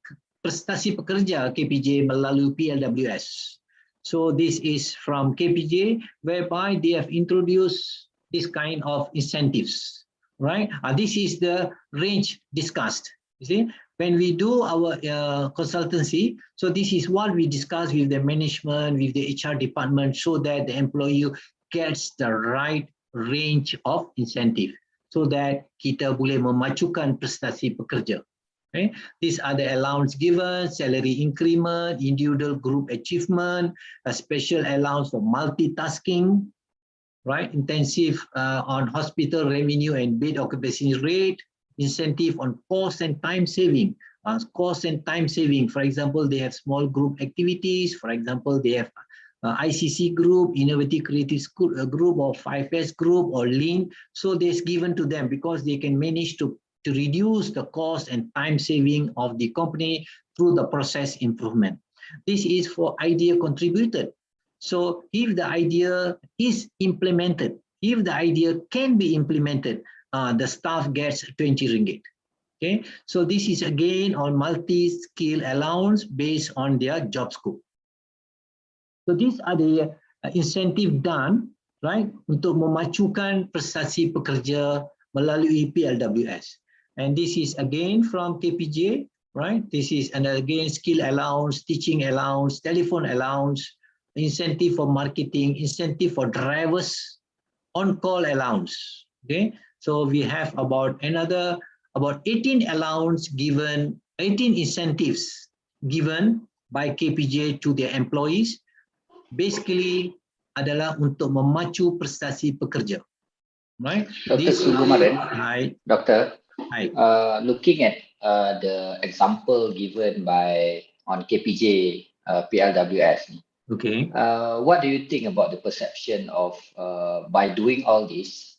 S3: Pekerja KPJ Melalui PLWS. So this is from KPJ, whereby they have introduced this kind of incentives, right? This is the range discussed. You see, when we do our consultancy, so this is what we discuss with the management, with the HR department, so that the employee gets the right range of incentive, so that kita boleh memacukan prestasi pekerja. Okay, these are the allowance given, salary increment, individual group achievement, a special allowance for multitasking, right? Intensive on hospital revenue and bed occupancy rate, incentive on cost and time saving. Cost and time saving, for example, they have small group activities. For example, they have ICC group, Innovative Creative group, or 5S group, or Lean. So this given to them because they can manage to reduce the cost and time saving of the company through the process improvement. This is for idea contributed. So if the idea is implemented, if the idea can be implemented, the staff gets 20 ringgit. Okay, so this is again on multi-skill allowance based on their job scope. So these are the incentive done, right, untuk memacukan prestasi pekerja melalui PLWS. And this is again from KPJ, right? This is, and again, skill allowance, teaching allowance, telephone allowance, incentive for marketing, incentive for drivers, on-call allowance. Okay, so we have about 18 allowance given, 18 incentives given by KPJ to their employees. Basically adalah untuk memacu prestasi pekerja, right?
S2: Dr. Sugumaran,
S3: Hi.
S2: Doctor,
S3: Hi.
S2: looking at the example given by on KPJ PLWS,
S3: Okay.
S2: what do you think about the perception of by doing all this,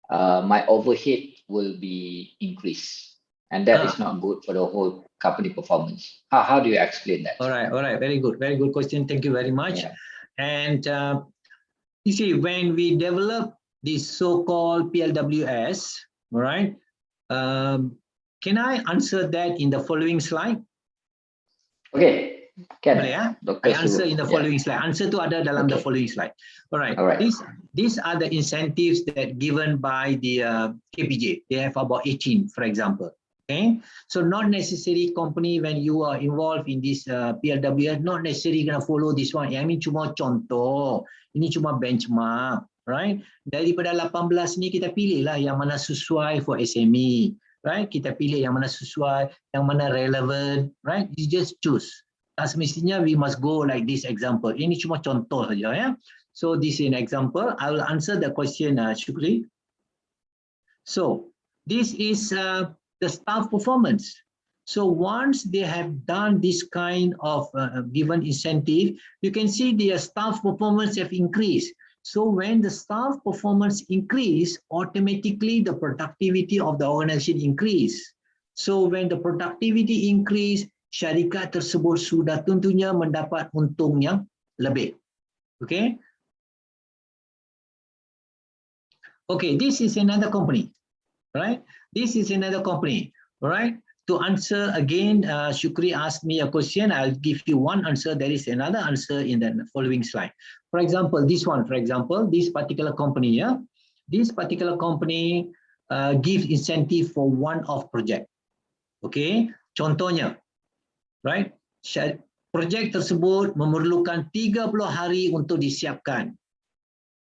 S2: my overhead will be increased, and that is not good for the whole company performance? How do you explain that?
S3: All right, very good question. Thank you very much.
S2: Yeah.
S3: And you see, when we develop this so-called PLWS, all right, can I answer that in the following slide?
S2: Okay, can.
S3: Boleh, ya?
S2: Dr.
S3: I answer in the
S2: Yeah.
S3: following slide. Answer tu ada dalam the following slide. All right. These are the incentives that given by the KPJ. They have about 18, for example. Okay, so not necessary company when you are involved in this PLWS, not necessarily gonna follow this one. Yang ini cuma contoh, ini cuma benchmark, right? Daripada 18 ni kita pilih lah yang mana sesuai for SME, right? Kita pilih yang mana sesuai, yang mana relevant, right? You just choose. Tak semestinya we must go like this example. Ini cuma contoh saja, ya. So this is an example. I will answer the question, Shukri. So this is the staff performance. So once they have done this kind of given incentive, you can see their staff performance have increased. So when the staff performance increase, automatically the productivity of the organization increase. So when the productivity increase, syarikat tersebut sudah tentunya mendapat untung yang lebih. Okay. Okay, this is another company, right? This is another company, right? To answer again, Shukri asked me a question. I'll give you one answer. There is another answer in the following slide. For example, this one, this particular company, yeah, this particular company gives incentive for one-off project. Okay, contohnya, right? Projek tersebut memerlukan 30 hari untuk disiapkan.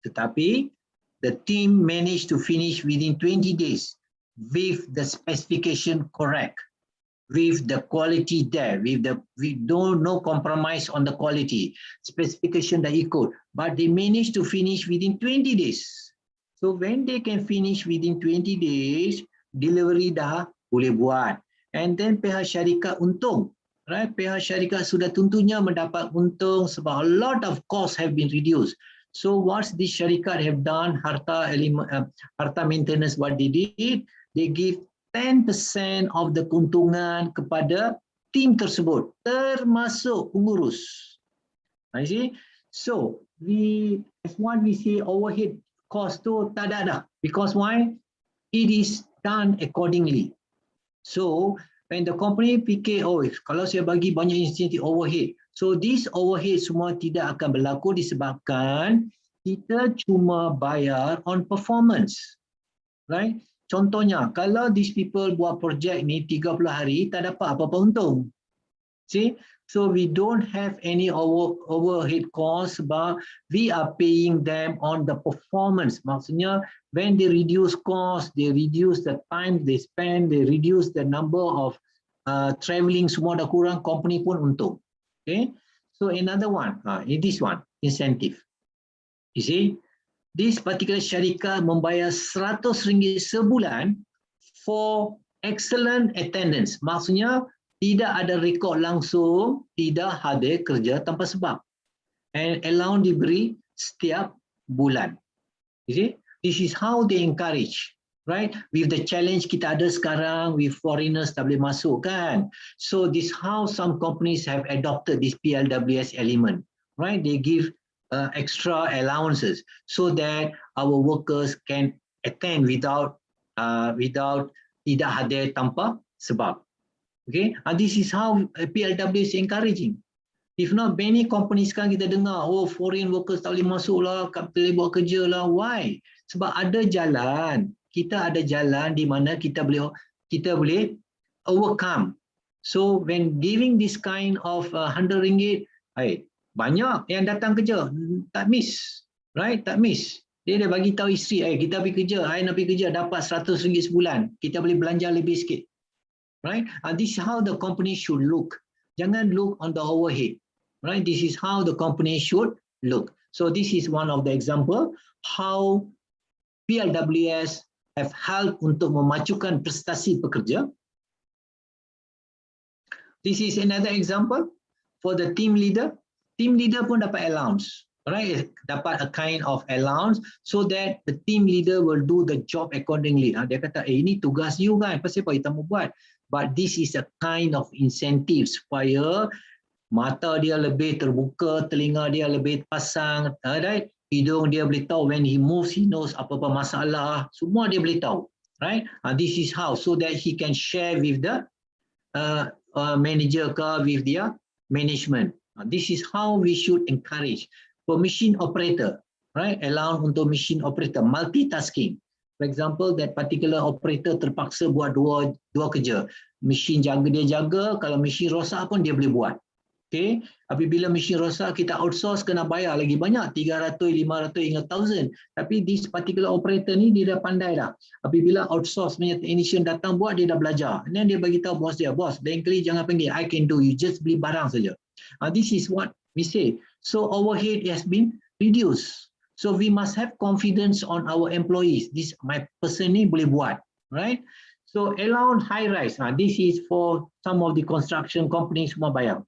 S3: Tetapi the team managed to finish within 20 days. With the specification correct, with the quality there, we don't no compromise on the quality, specification dah ikut, but they managed to finish within 20 days. So when they can finish within 20 days, delivery dah boleh buat, and then pihak syarikat untung, right? Pihak syarikat sudah tentunya mendapat untung sebab a lot of costs have been reduced. So what this syarikat have done, harta maintenance, what they did, they give 10% of the keuntungan kepada tim tersebut, termasuk pengurus. I see. So as what we say, overhead cost tu tak ada dah. Because why? It is done accordingly. So when the company fikir, oh, kalau saya bagi banyak insentif overhead, so this overhead semua tidak akan berlaku disebabkan kita cuma bayar on performance, right? Contohnya, kalau these people buat projek ni 30 hari, tak dapat apa-apa untung. See? So we don't have any overhead cost, but we are paying them on the performance. Maksudnya, when they reduce cost, they reduce the time they spend, they reduce the number of traveling, semua dah kurang, company pun untung. Okay? So another one, this one, incentive. You see? This particular syarikat membayar RM100 sebulan for excellent attendance. Maksudnya tidak ada rekod langsung, tidak hadir kerja tanpa sebab. And allowance diberi setiap bulan. You see? This is how they encourage, right? With the challenge kita ada sekarang, with foreigners tak boleh masuk kan. So this how some companies have adopted this PLWS element, right? They give extra allowances so that our workers can attend without tidak hadir tanpa sebab. Okay, and this is how PLWS is encouraging. If not, many companies sekarang kita dengar, oh foreign workers tak boleh masuk lah, tak boleh buat kerja lah. Why? Sebab ada jalan. Kita ada jalan di mana kita boleh overcome. So when giving this kind of RM100, banyak yang datang kerja, tak miss, right? Tak miss. Dia dah bagi tahu isteri, kita pergi kerja, nak pergi kerja dapat RM100 sebulan, kita boleh belanja lebih sikit, right? This is how the company should look. Jangan look on the overhead, right? This is how the company should look. So this is one of the example how PLWS have helped untuk memajukan prestasi pekerja. This is another example for the team leader. Team leader pun dapat allowance, right? Dapat a kind of allowance so that the team leader will do the job accordingly. Dia kata, ini tugas you kan, pasal apa kita mau buat? But this is a kind of incentive supaya mata dia lebih terbuka, telinga dia lebih pasang, right? Hidung dia boleh tahu when he moves, he knows apa-apa masalah, semua dia boleh tahu, right? This is how, so that he can share with the manager ke, with their management. This is how we should encourage. For machine operator, right? Allow untuk machine operator, multitasking. For example, that particular operator terpaksa buat dua kerja. Mesin dia jaga, kalau mesin rosak pun dia boleh buat. Okay, apabila mesin rosak kita outsource kena bayar lagi banyak, 300, 500 hingga 1000. Tapi this particular operator ni dia dah pandai dah. Apabila outsource punya technician datang buat, dia dah belajar. Dan dia bagi tahu bos dia, bos, lain kali jangan panggil, I can do, you just beli barang saja. This is what we say. So overhead has been reduced. So we must have confidence on our employees. This my person ni boleh buat, right? So allowed high rise. This is for some of the construction companies semua bayar.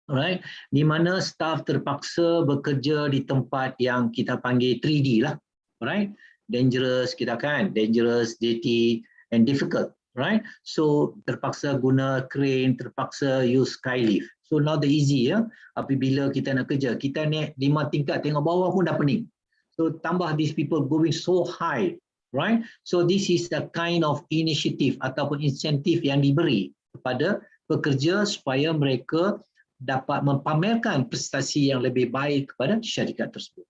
S3: Alright, di mana staff terpaksa bekerja di tempat yang kita panggil 3D lah, alright, dangerous kita kan, dangerous, dirty and difficult, right? So terpaksa guna crane, terpaksa use skylift. So not the easy ya. Apabila kita nak kerja, kita naik 5 tingkat, tengok bawah pun dah pening. So tambah these people going so high, right? So this is the kind of initiative ataupun insentif yang diberi kepada pekerja supaya mereka dapat mempamerkan prestasi yang lebih baik kepada syarikat tersebut.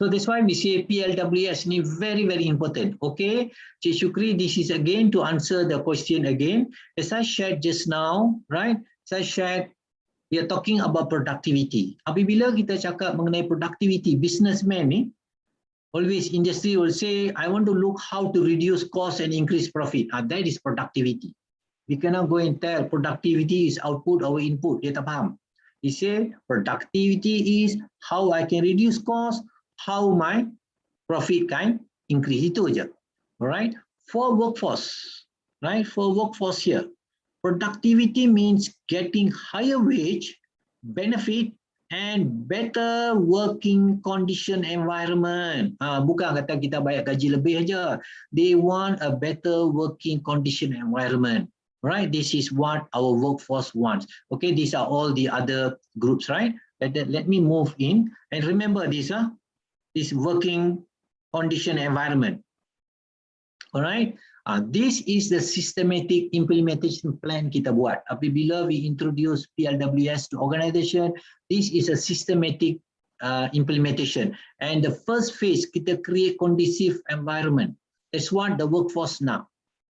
S3: So that's why we say PLWS ni very important. Okay, Cik Syukri, this is again to answer the question again. As I shared just now, right? As I shared, we are talking about productivity. Apabila kita cakap mengenai productivity, businessman ni, always industry will say, I want to look how to reduce cost and increase profit. That is productivity. We cannot go and tell productivity is output or input. Dia tak faham. He said productivity is how I can reduce cost, how my profit can increase. Itu aja. Alright. For workforce, right? For workforce here, productivity means getting higher wage, benefit, and better working condition environment. Bukan kata kita bayar gaji lebih aja. They want a better working condition environment. Right, this is what our workforce wants. Okay, these are all the other groups, right? Let me move in and remember this, this working condition environment. All right, this is the systematic implementation plan kita buat. Apabila we introduce PLWS to organization, this is a systematic implementation. And the first phase, kita create conducive environment. That's what the workforce now.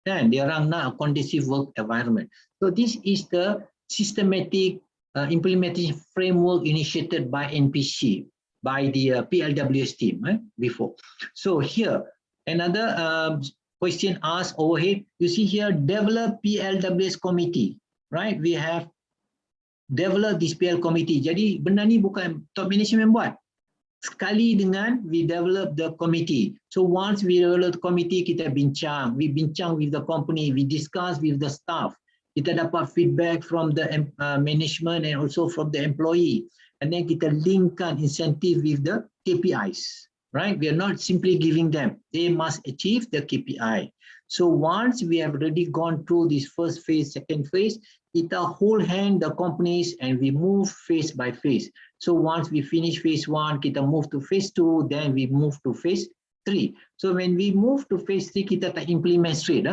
S3: And dia orang nak a conducive work environment. So this is the systematic implementation framework initiated by NPC, by the PLWS team before. So here, another question asked overhead. You see here, develop PLWS committee, right? We have developed this PL committee. Jadi benda ni bukan top management buat. Sekali dengan we develop the committee. So once we develop the committee, kita bincang. We bincang with the company. We discuss with the staff. Kita dapat feedback from the management and also from the employee. And then kita linkkan incentive with the KPIs. right? We are not simply giving them. They must achieve the KPI. So once we have already gone through this first phase, second phase, kita hold hand the companies and we move phase by phase. So once we finish phase 1, kita move to phase 2, then we move to phase 3. So when we move to phase 3, kita tak implement straight.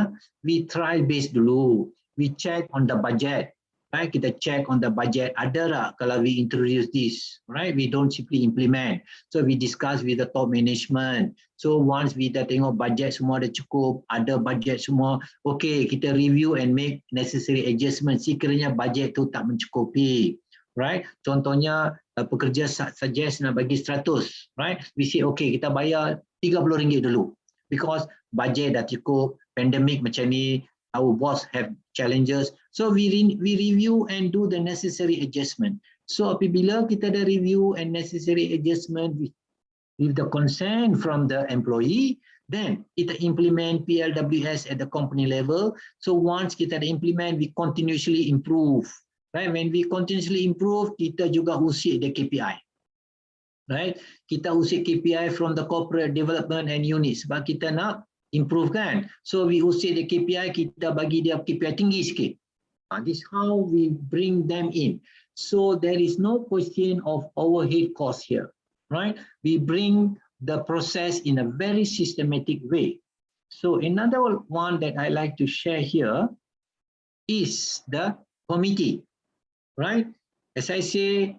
S3: We trial base dulu. We check on the budget. Right, kita check on the budget, ada tak kalau we introduce this, right? We don't simply implement. So we discuss with the top management. So once we dah tengok budget semua dah cukup, ada budget semua, okay, kita review and make necessary adjustment sekiranya budget tu tak mencukupi, right? Contohnya pekerja suggest nak bagi 100, right? We say okay, kita bayar RM30 dulu because budget dah cukup, pandemic macam ni, our boss have challenges. So we review and do the necessary adjustment. So apabila kita ada review and necessary adjustment with the consent from the employee, then kita implement PLWS at the company level. So once kita ada implement, we continuously improve. Right? When we continuously improve, kita juga usik the KPI. Right? Kita usik KPI from the corporate development and units sebab kita nak improve kan. So we usik the KPI, kita bagi dia KPI tinggi sikit. This is how we bring them in. So there is no question of overhead cost here, right? We bring the process in a very systematic way. So another one that I like to share here is the committee, right? As I say,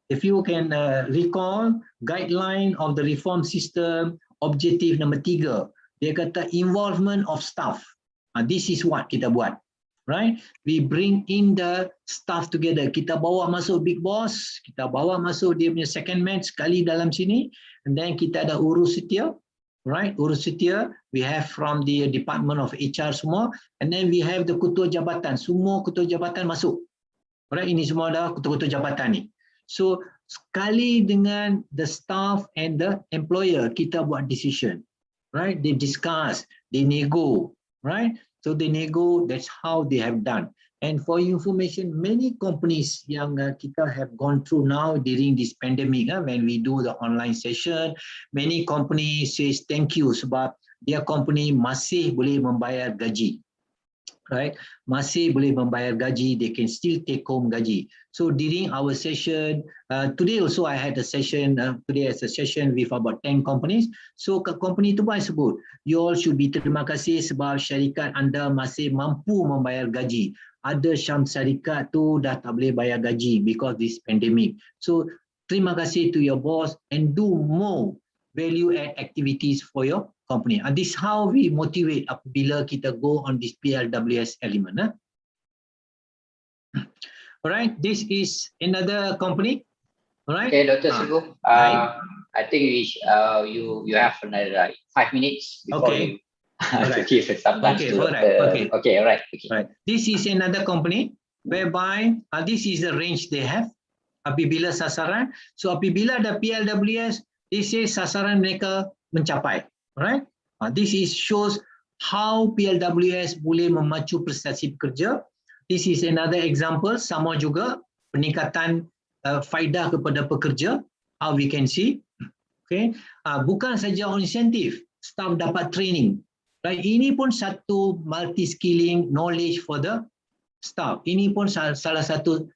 S3: if you can recall, guideline of the reform system, objective number 3. Dia kata involvement of staff. This is what kita buat, right? We bring in the staff together. Kita bawa masuk big boss, kita bawa masuk dia punya second man sekali dalam sini, and then kita ada urus setia, right? Urus setia, we have from the Department of HR semua, and then we have the ketua jabatan. Semua ketua jabatan masuk. Right? Ini semua adalah ketua-ketua jabatan ni. So sekali dengan the staff and the employer, kita buat decision. Right? They discuss, they nego, right? So they nego, that's how they have done. And for information, many companies yang kita have gone through now during this pandemic, when we do the online session, many companies says thank you sebab their company masih boleh membayar gaji. Right? Masih boleh membayar gaji, they can still take home gaji. So during our session, today also I had a session, today as a session with about 10 companies. So ke company tu pun I sebut, you all should be terima kasih sebab syarikat anda masih mampu membayar gaji. Ada syarikat tu dah tak boleh bayar gaji because this pandemic. So terima kasih to your boss and do more value add activities for your company. And this is how we motivate apabila kita go on this PLWS element. Alright, this is another company. Alright.
S2: Okay, Dr. Sugu. I think you have another 5 minutes before
S3: okay.
S2: you to give some time
S3: okay,
S2: to
S3: okay.
S2: Okay, all right. Okay.
S3: Right. This is another company whereby this is the range they have. Apabila sasaran, so apabila ada PLWS, this is sasaran mereka mencapai. Right? This is shows how PLWS boleh memacu prestasi pekerja. This is another example, sama juga peningkatan faedah kepada pekerja. How we can see, okay? Bukan saja on insentif, staff dapat training. Right? Ini pun satu multi-skilling knowledge for the staff. Ini pun salah satu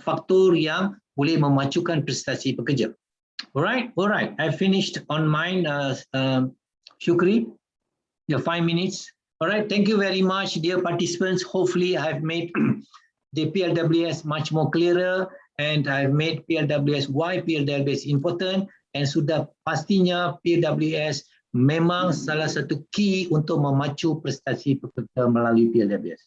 S3: faktor yang boleh memacukan prestasi pekerja. Alright, alright. I finished on mine, Shukri. The 5 minutes. Alright, thank you very much, dear participants. Hopefully, I've made the PLWS much more clearer, and I've made PLWS why PLWS important, and sudah pastinya PLWS memang salah satu key untuk memacu prestasi pekerja melalui PLWS.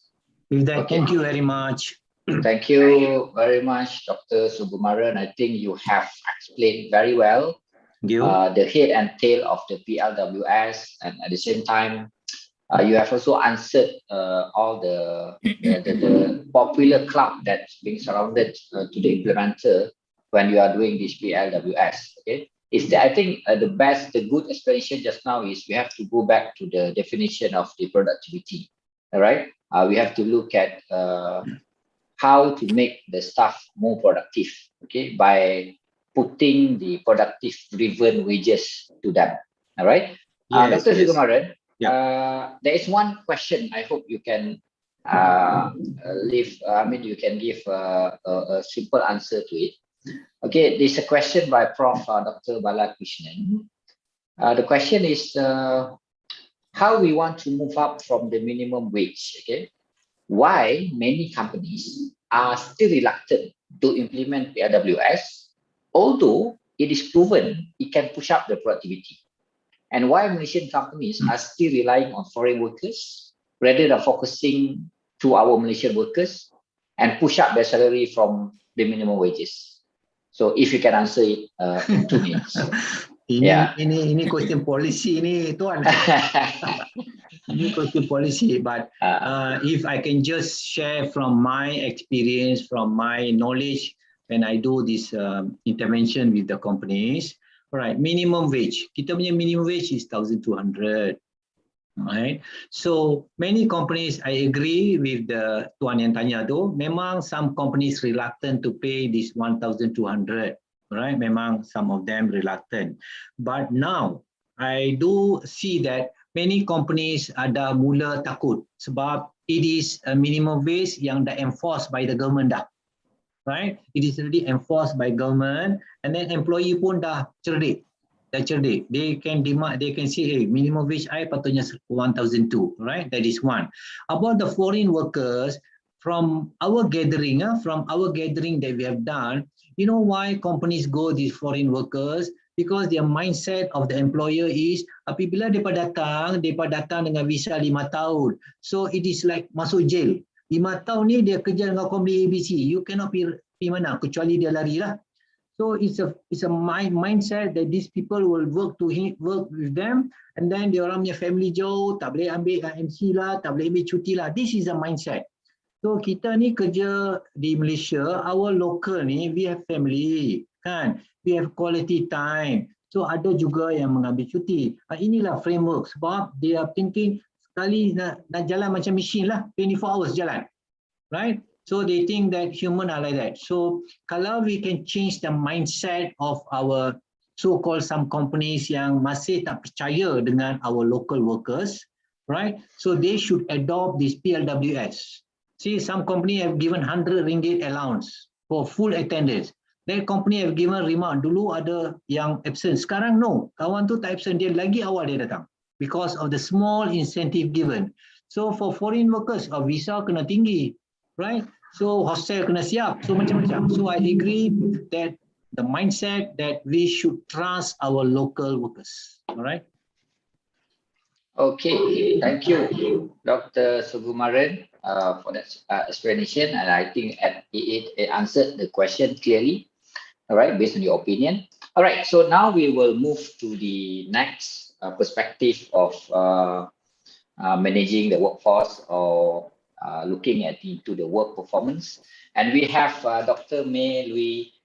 S3: With that, thank you very much.
S2: Thank you very much, Dr. Sugumaran. I think you have explained very well the head and tail of the PLWS, and at the same time, you have also answered all the popular club that's being surrounded to the implementer when you are doing this PLWS. Okay, I think the good explanation just now is we have to go back to the definition of the productivity. All right, we have to look at how to make the staff more productive. Okay, by putting the productive driven wages to them. All right.
S3: Yes,
S2: Dr.
S3: yes.
S2: Sukumaran, there is one question I hope you can you can give a simple answer to it. Okay, there's a question by Prof. Dr. Balakrishnan. The question is how we want to move up from the minimum wage. Okay, why many companies are still reluctant to implement PLWS, although it is proven it can push up the productivity, and why Malaysian companies are still relying on foreign workers rather than focusing to our Malaysian workers and push up their salary from the minimum wages. So if you can answer it in 2 minutes.
S3: Ini question policy ni tuan. Ini question policy, but if I can just share from my experience, from my knowledge when I do this intervention with the companies. Right, minimum wage. Kita punya minimum wage is 1,200. Right. So many companies, I agree with the tuan yang tanya tu. Memang some companies reluctant to pay this 1,200. Right. Memang some of them reluctant. But now I do see that many companies ada mula takut sebab it is a minimum wage yang dah enforced by the government dah. Right, it is already enforced by government, and then employee pun dah cerdik. They can demand, they can say, hey, minimum wage I patutnya 1,200, right? That is one. About the foreign workers, from our gathering that we have done, you know why companies go these foreign workers? Because their mindset of the employer is apabila mereka datang dengan visa 5 tahun. So it is like masuk jail. 5 tahun ni dia kerja dengan company ABC. You cannot pergi mana kecuali dia lari lah. So it's a mindset that these people will work with them, and then dia orang punya family jauh, tak boleh ambil MC lah, tak boleh ambil cuti lah. This is a mindset. So kita ni kerja di Malaysia, our local ni, we have family, kan? We have quality time. So ada juga yang mengambil cuti. Inilah framework sebab they are thinking sekali nak jalan macam mesin lah, 24 hours jalan, right? So they think that human are like that. So kalau we can change the mindset of our so-called some companies yang masih tak percaya dengan our local workers, right? So they should adopt this PLWS. See, some company have given 100 ringgit allowance for full attendance. That company have given remark, dulu ada yang absent, sekarang no. Kawan tu tak absent, dia lagi awal dia datang. Because of the small incentive given. So for foreign workers, visa kena tinggi, right? So hostel kena siap, so macam-macam. So I agree that the mindset that we should trust our local workers, all right?
S2: Okay, thank you, Dr. Sukumaran, for that explanation, and I think it answered the question clearly, all right, based on your opinion. All right, so now we will move to the next perspective of managing the workforce or looking into the work performance. And we have Dr. Melalui,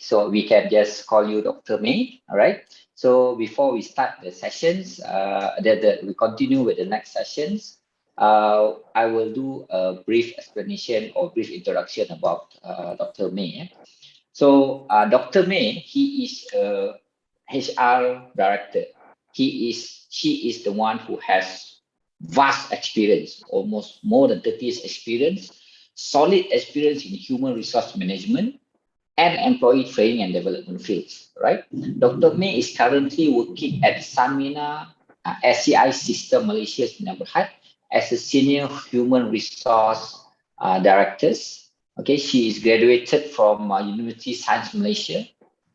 S2: so we can just call you Dr. May, all right? So before we start the sessions, we continue with the next sessions, I will do a brief explanation or brief introduction about Dr. May. So Dr. May, he is a HR director. She is the one who has vast experience, almost more than 30 years experience, solid experience in human resource management and employee training and development fields, right? Dr. May is currently working at Sanmina SCI System Malaysia Berhad as a senior human resource director. Okay, she is graduated from University Science Malaysia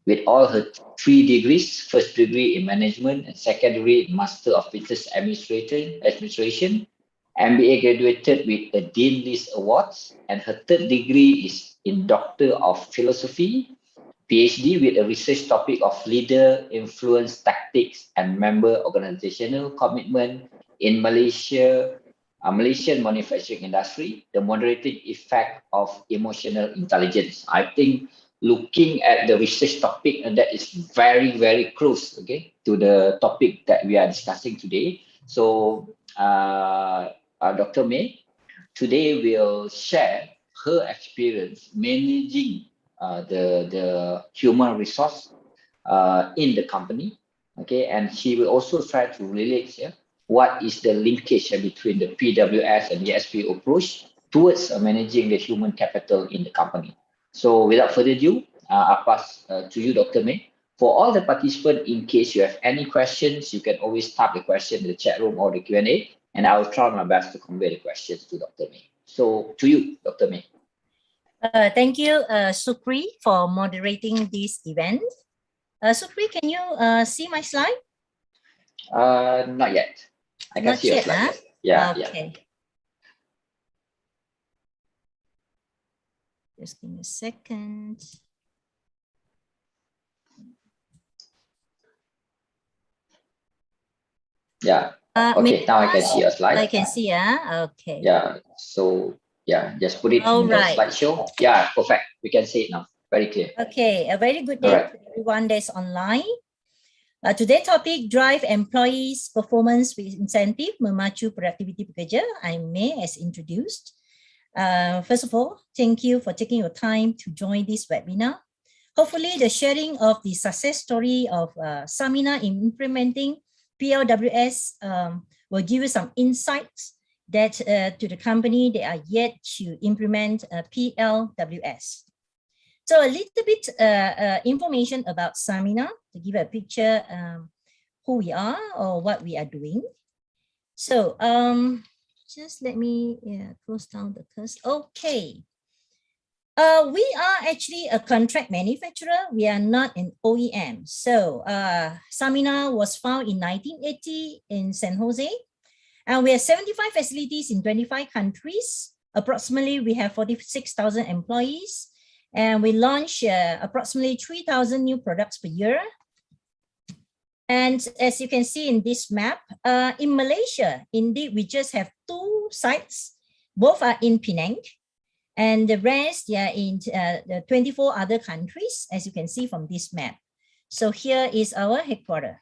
S2: with all her 3 degrees, first degree in management and second degree in Master of Business Administration. MBA graduated with the Dean List Awards, and her 3rd degree is in Doctor of Philosophy, PhD with a research topic of leader influence tactics and member organizational commitment in Malaysian manufacturing industry, the moderating effect of emotional intelligence. I think looking at the research topic, and that is very, very close, okay, to the topic that we are discussing today. So Dr. May today will share her experience managing the human resource in the company. Okay, and she will also try to relate what is the linkage between the PWS and the eSPO approach towards managing the human capital in the company. So without further ado, I'll pass to you, Dr. May. For all the participants, in case you have any questions, you can always type the question in the chat room or the Q&A, and I will try my best to convey the questions to Dr. May. So to you, Dr. May.
S5: Thank you, Sukri, for moderating this event. Sukri, can you see my slide?
S2: Not yet. I can
S5: Not
S2: see your
S5: yet,
S2: slide.
S5: huh?
S2: Yeah,
S5: okay. Just give me a second.
S2: Yeah. Okay, now I can see your slide.
S5: I can see, okay.
S2: Yeah, so yeah, just put it in the slideshow. Yeah, perfect. We can see it now. Very clear.
S5: Okay, a very good day to everyone that's online. Today's topic, drive employees' performance with incentive, Memacu Productivity Pekerja. I'm May, as introduced. First of all, thank you for taking your time to join this webinar. Hopefully, the sharing of the success story of Samina in implementing PLWS will give you some insights that to the company that are yet to implement PLWS. So a little bit information about Samina to give a picture who we are or what we are doing. So just let me close down the cursor. Okay. We are actually a contract manufacturer. We are not an OEM. So Samina was founded in 1980 in San Jose. And we have 75 facilities in 25 countries. Approximately, we have 46,000 employees. And we launch approximately 3,000 new products per year. And as you can see in this map, in Malaysia, indeed, we just have 2 sites. Both are in Penang. And the rest, in the 24 other countries, as you can see from this map. So here is our headquarters.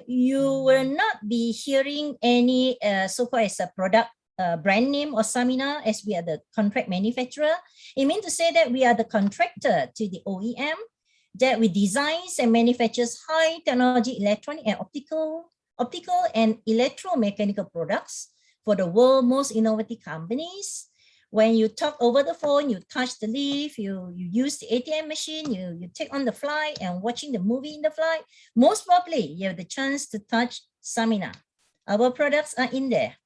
S5: You will not be hearing any so-called as a product brand name or Samina, as we are the contract manufacturer. It means to say that we are the contractor to the OEM, that we designs and manufactures high technology electronic and optical and electromechanical products for the world's most innovative companies. When you talk over the phone, you touch the leaf, you use the ATM machine, you take on the flight and watching the movie in the flight, most probably you have the chance to touch Samina. Our products are in there.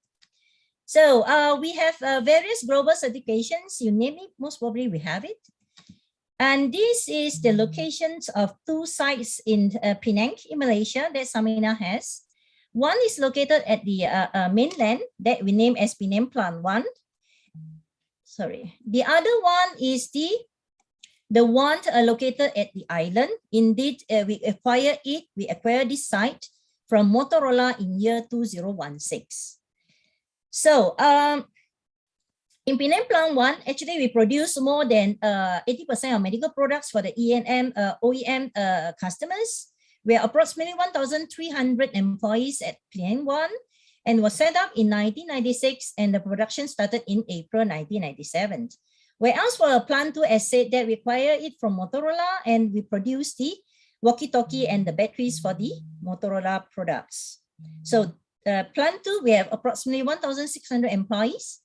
S5: So we have various global certifications, you name it, most probably we have it. And this is the locations of 2 sites in Penang in Malaysia that Samina has. One is located at the mainland that we name as Penang Plant 1. Sorry. The other one is the one located at the island. Indeed, we acquired this site from Motorola in year 2016. So in Penang Plant 1, actually we produce more than 80% of medical products for the E&M OEM customers. We are approximately 1,300 employees at Penang 1 and was set up in 1996 and the production started in April 1997. Whereas for Plant 2, as said, that we acquired it from Motorola and we produce the walkie-talkie and the batteries for the Motorola products. So Plant 2, we have approximately 1,600 employees.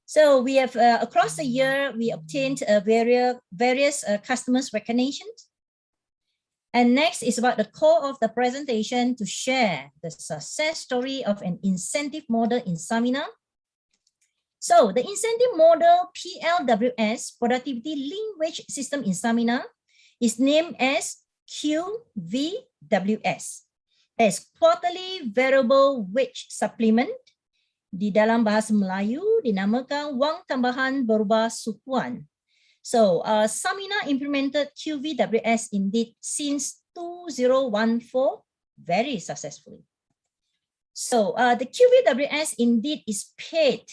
S5: So we have across the year, we obtained various customers recognitions. And next is about the core of the presentation to share the success story of an incentive model in Samina. So the incentive model PLWS, Productivity Linked Wage System in Samina, is named as QVWS, as Quarterly Variable Wage Supplement. Di dalam bahasa Melayu dinamakan wang tambahan berubah sukuan. So Samina implemented QVWS indeed since 2014 very successfully. So the QVWS indeed is paid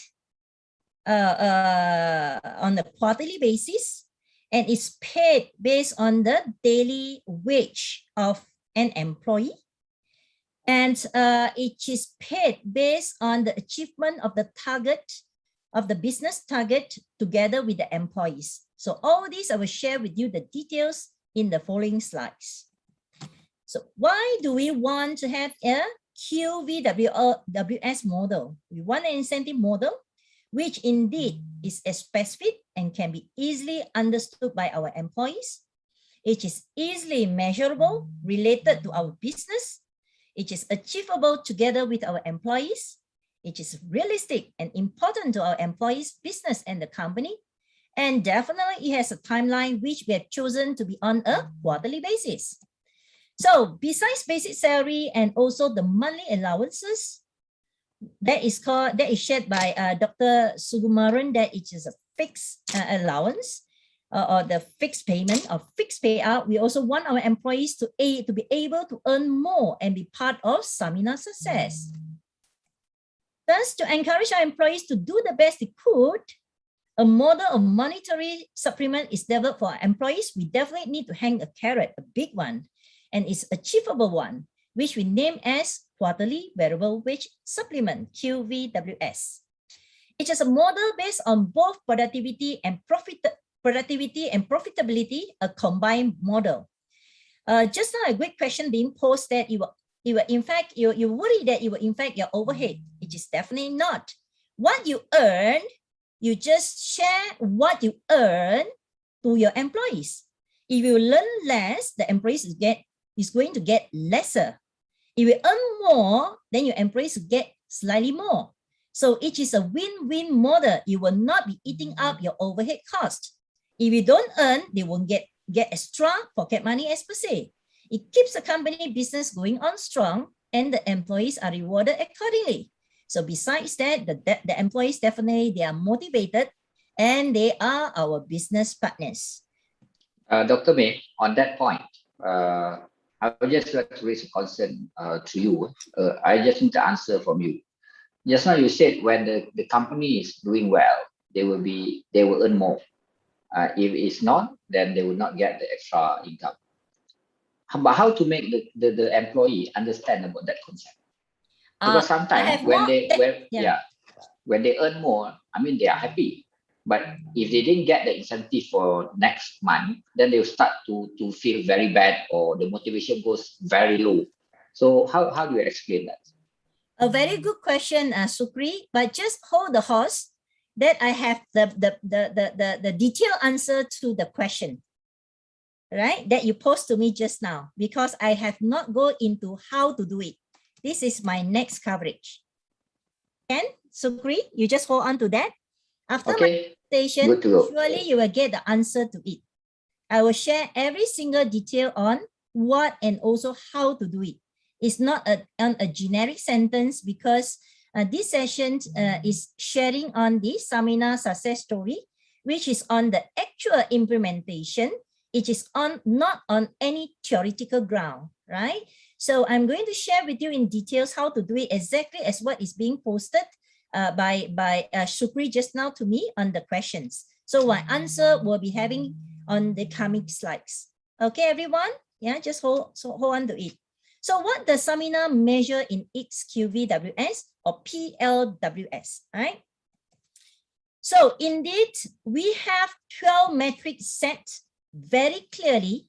S5: on a quarterly basis and is paid based on the daily wage of an employee. And it is paid based on the achievement of the target of the business target together with the employees. So all these, I will share with you the details in the following slides. So why do we want to have a QVWS model? We want an incentive model, which indeed is specific and can be easily understood by our employees. It is easily measurable, related to our business. It is achievable together with our employees. It is realistic and important to our employees, business, and the company. And definitely it has a timeline which we have chosen to be on a quarterly basis. So besides basic salary and also the monthly allowances, that is shared by Dr. Sugumaran, that it is a fixed allowance or the fixed payment or fixed payout. We also want our employees to be able to earn more and be part of Samina's success. Thus, to encourage our employees to do the best they could, a model of monetary supplement is developed for our employees. We definitely need to hang a carrot, a big one, and it's achievable one, which we name as Quarterly Variable Wage Supplement, QVWS. It is a model based on both productivity and profitability, a combined model. Just now, a great question being posed that you worry that you will infect your overhead. It is definitely not. What you earn, you just share what you earn to your employees. If you learn less, the employees is going to get lesser. If you earn more, then your employees get slightly more. So it is a win-win model. You will not be eating up your overhead cost. If you don't earn, they won't get extra pocket money as per se. It keeps the company business going on strong and the employees are rewarded accordingly. So besides that, the employees definitely, they are motivated and they are our business partners.
S2: Dr. May, on that point, I would just like to raise a concern to you. I just need to answer from you. Just now you said when the company is doing well, they will earn more. If it's not, then they will not get the extra income. But how to make the employee understand about that concept? Because sometimes when they earn more, I mean, they are happy. But if they didn't get the incentive for next month, then they'll start to feel very bad or the motivation goes very low. So how do you explain that?
S5: A very good question, Sukri, but just hold the horse that I have the detailed answer to the question, right? That you posed to me just now, because I have not go into how to do it. This is my next coverage. And Sukri, you just hold on to that. After my presentation, surely you will get the answer to it. I will share every single detail on what and also how to do it. It's not on a generic sentence, because this session is sharing on the Samina success story, which is on the actual implementation. It is not on any theoretical ground, right? So I'm going to share with you in details how to do it exactly as what is being posted by Shukri just now to me on the questions. So my answer will be having on the coming slides. Okay, everyone? Yeah, just hold on to it. So what does Samina measure in its QVWS or PLWS, right? So indeed, we have 12 metrics set very clearly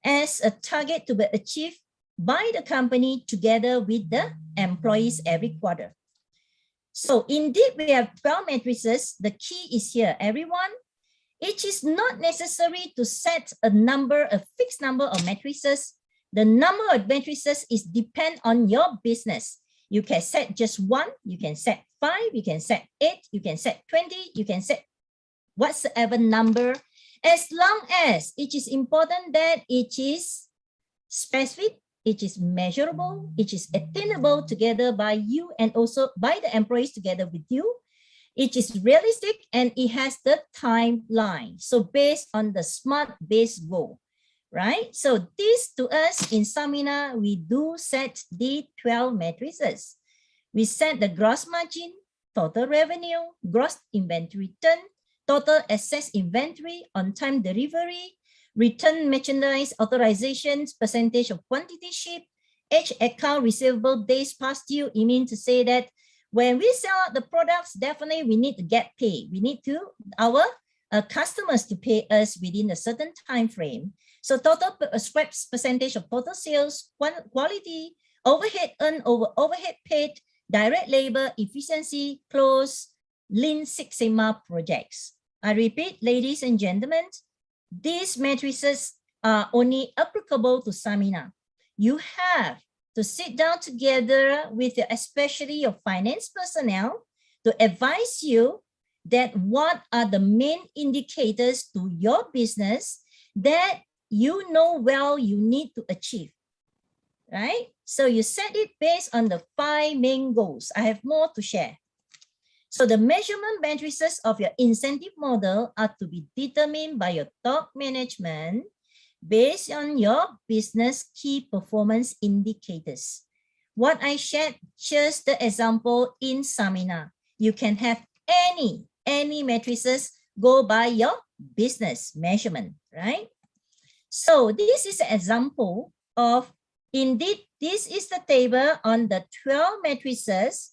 S5: as a target to be achieved by the company together with the employees every quarter. So indeed, we have 12 matrices. The key is here, everyone. It is not necessary to set a fixed number of matrices. The number of matrices is depend on your business. You can set just 1, you can set 5, you can set 8, you can set 20, you can set whatsoever number, as long as it is important that it is specific, it is measurable, it is attainable together by you and also by the employees together with you. It is realistic and it has the timeline. So based on the SMART base goal, right? So this to us in Samina, we do set the 12 matrices. We set the gross margin, total revenue, gross inventory turn, total excess inventory, on-time delivery, return merchandise authorizations, percentage of quantity shipped, each account receivable days past due. It means to say that When we sell out the products, definitely we need to get paid. We need to, our customers to pay us within a certain time frame. So total scraps percentage of total sales, quality, overhead earned over overhead paid, direct labor, efficiency, close, Lean Six Sigma projects. I repeat, ladies and gentlemen, these matrices are only applicable to Samina. You have to sit down together with especially your finance personnel to advise you that what are the main indicators to your business that you know well you need to achieve, right? So you set it based on the 5 main goals. I have more to share. So the measurement matrices of your incentive model are to be determined by your top management based on your business key performance indicators. What I shared, just the example in Samina. You can have any matrices go by your business measurement, right? So this is an example of, indeed, this is the table on the 12 matrices,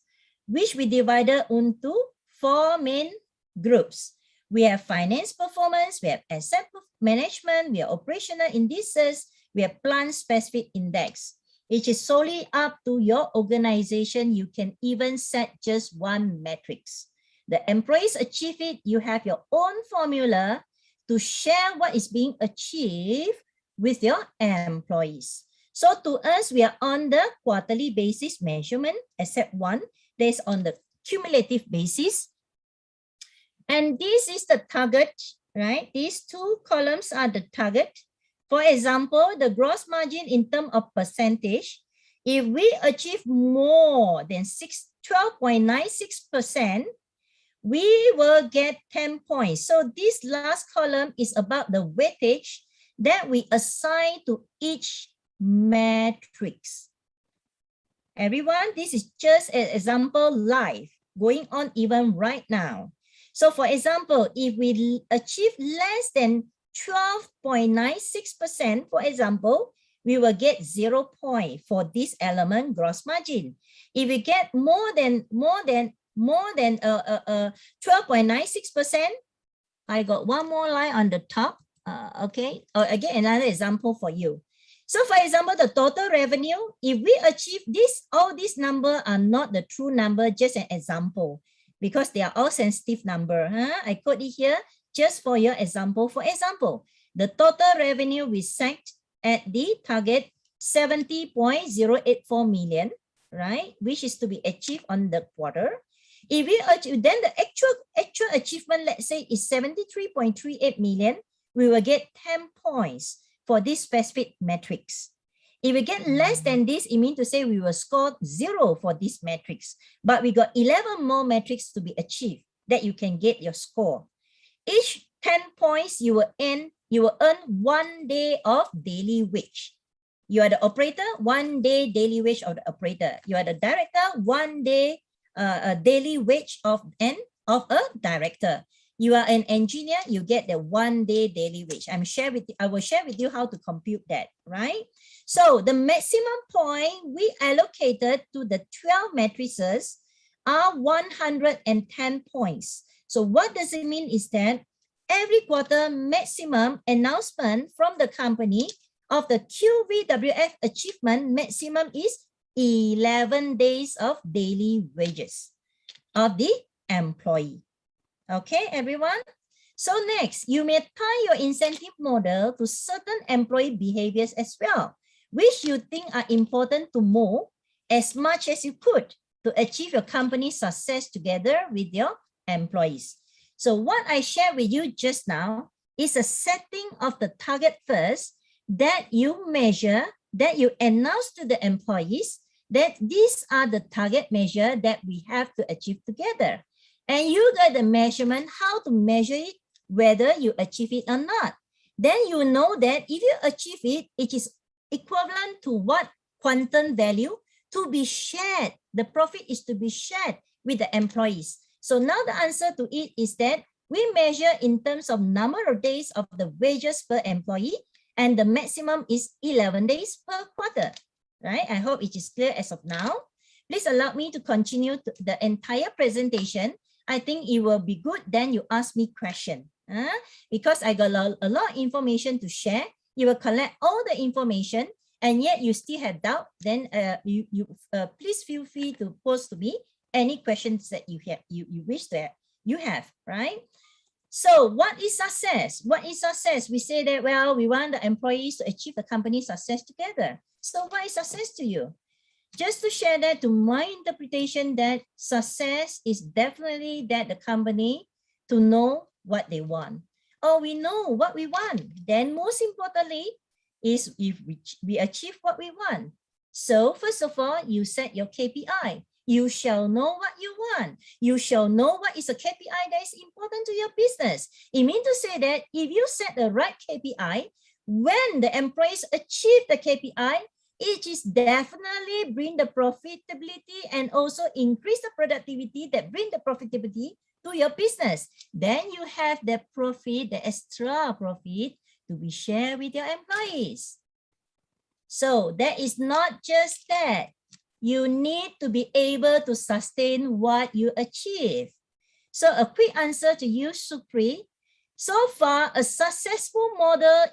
S5: which we divided into 4 main groups. We have finance performance, we have asset management, we have operational indices, we have plant-specific index. It is solely up to your organization. You can even set just one matrix. The employees achieve it, you have your own formula to share what is being achieved with your employees. So to us, we are on the quarterly basis measurement, except one, that's on the cumulative basis. And this is the target, right? These 2 columns are the target. For example, the gross margin in terms of percentage, if we achieve more than 12.96%, we will get 10 points. So this last column is about the weightage that we assign to each matrix. Everyone, this is just an example live, going on even right now. So for example, if we achieve less than 12.96%, for example, we will get 0 point for this element gross margin. If we get more than 12.96%, I got one more line on the top. Okay, again, another example for you. So for example, the total revenue, if we achieve this, all these numbers are not the true number, just an example, because they are all sensitive number. I quote it here just for your example. For example, the total revenue we set at the target 70.084 million, right? Which is to be achieved on the quarter. If we achieve, then the actual achievement, let's say, is 73.38 million, we will get 10 points for this specific metrics. If we get less than this, it means to say we will score 0 for this matrix, but we got 11 more metrics to be achieved that you can get your score. Each 10 points, you will earn 1 day of daily wage. You are the operator, 1 day daily wage of the operator. You are the director, 1 day daily wage of a director. You are an engineer, you get the 1 day daily wage. I will share with you how to compute that, right? So the maximum point we allocated to the 12 matrices are 110 points. So what does it mean is that every quarter maximum announcement from the company of the QVWF achievement maximum is 11 days of daily wages of the employee. Okay, everyone? So next, you may tie your incentive model to certain employee behaviors as well, which you think are important to mold as much as you could to achieve your company's success together with your employees. So what I shared with you just now is a setting of the target first that you measure, that you announce to the employees that these are the target measure that we have to achieve together. And you got the measurement, how to measure it, whether you achieve it or not. Then you know that if you achieve it, it is equivalent to what quantum value to be shared. The profit is to be shared with the employees. So now the answer to it is that we measure in terms of number of days of the wages per employee, and the maximum is 11 days per quarter, right? I hope it is clear as of now. Please allow me to continue the entire presentation. I think it will be good. Then you ask me question. Because I got a lot of information to share. You will collect all the information, and yet you still have doubt. Then please feel free to post to me any questions that you have, you wish that you have, right? So what is success? What is success? We say that, well, we want the employees to achieve the company success together. So what is success to you? Just to share that, to my interpretation, that success is definitely that the company to know what they want. Oh, we know what we want. Then most importantly is if we achieve what we want. So first of all, you set your KPI. You shall know what you want. You shall know what is a KPI that is important to your business. It means to say that if you set the right KPI, when the employees achieve the KPI, it is definitely bring the profitability and also increase the productivity that bring the profitability to your business. Then you have the profit, the extra profit to be shared with your employees. So that is not just that. You need to be able to sustain what you achieve. So a quick answer to you, Supri. So far, a successful model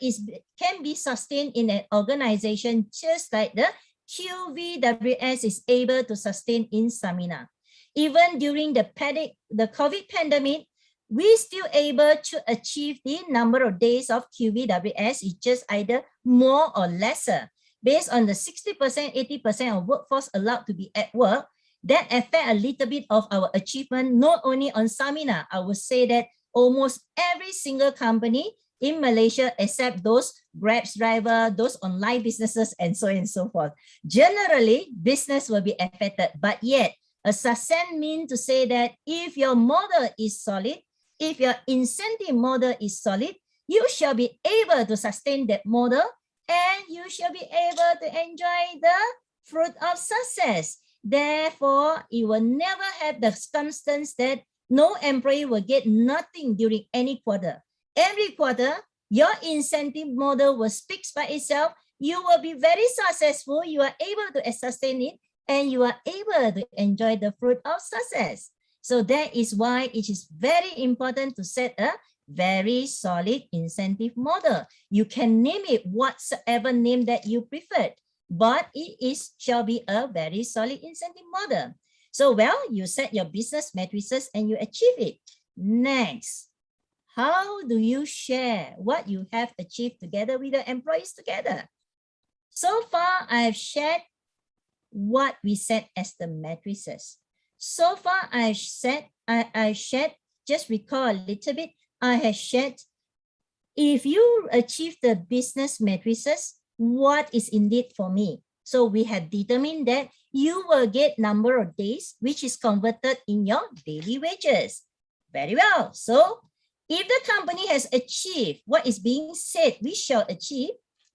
S5: can be sustained in an organization just like the QVWS is able to sustain in Samina. Even during the COVID pandemic, we still able to achieve the number of days of QVWS. It's just either more or lesser. Based on the 60%, 80% of workforce allowed to be at work, that affect a little bit of our achievement, not only on Samina. I would say that almost every single company in Malaysia, except those Grab driver, those online businesses, and so on and so forth. Generally, business will be affected, but yet a success means to say that if your model is solid, if your incentive model is solid, you shall be able to sustain that model, and you shall be able to enjoy the fruit of success. Therefore, you will never have the circumstance that no employee will get nothing during any quarter. Every quarter, your incentive model will speak by itself. You will be very successful. You are able to sustain it, and you are able to enjoy the fruit of success. So that is why it is very important to set a very solid incentive model. You can name it whatsoever name that you prefer, but it shall be a very solid incentive model. So, well, you set your business matrices and you achieve it. Next, how do you share what you have achieved together with the employees together? So far, I have shared what we set as the matrices. So far, I shared, just recall a little bit, I have shared, if you achieve the business matrices, what is indeed for me? So we have determined that you will get number of days, which is converted in your daily wages. Very well. So if the company has achieved what is being said we shall achieve,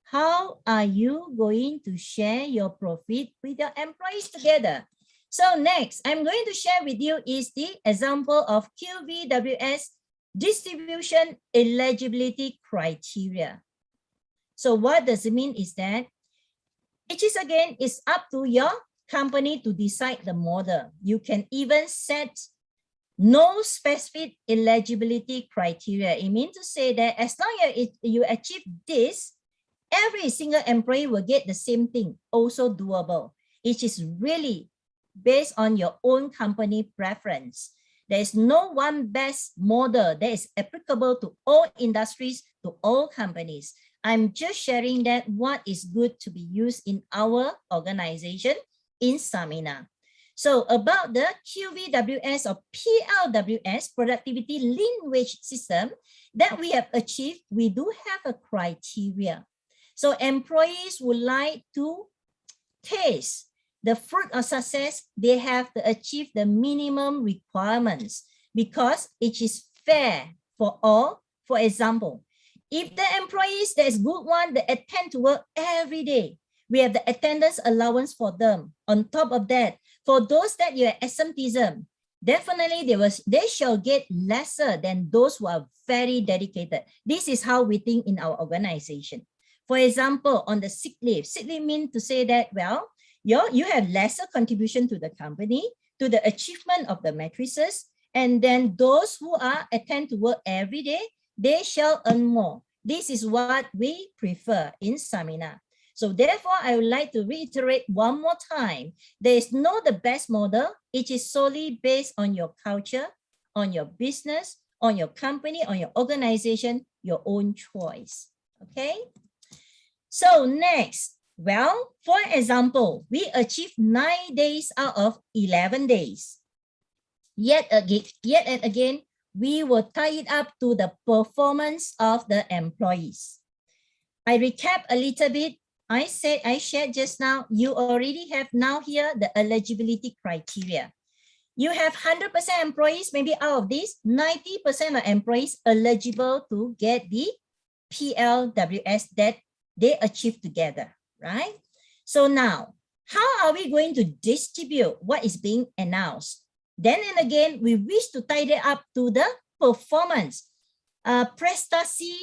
S5: how are you going to share your profit with your employees together? So next, I'm going to share with you is the example of QVWS distribution eligibility criteria. So what does it mean is that it is again, it's up to your company to decide the model. You can even set no specific eligibility criteria. It means to say that as long as you achieve this, every single employee will get the same thing, also doable. It is really based on your own company preference. There is no one best model that is applicable to all industries, to all companies. I'm just sharing that what is good to be used in our organization in Samina. So about the QVWS or PLWS, Productivity Linked Wage System that we have achieved, we do have a criteria. So employees would like to taste the fruit of success, they have to achieve the minimum requirements because it is fair for all. For example, if the employees, there's good one that attend to work every day, we have the attendance allowance for them. On top of that, for those that you are absenteeism, definitely they shall get lesser than those who are very dedicated. This is how we think in our organization. For example, on the sick leave means to say that, well, you have lesser contribution to the company, to the achievement of the matrices, and then those who are attend to work every day, they shall earn more. This is what we prefer in Samina. So therefore, I would like to reiterate one more time, there is no the best model. It is solely based on your culture, on your business, on your company, on your organization, your own choice. Okay. So next, well, for example, we achieved 9 days out of 11 days. Yet and again, we will tie it up to the performance of the employees. I recap a little bit. I shared just now, you already have now here the eligibility criteria. You have 100% employees, maybe out of this, 90% of employees eligible to get the PLWS that they achieve together, right? So now, how are we going to distribute what is being announced? Then and again, we wish to tie it up to the performance. Prestasi,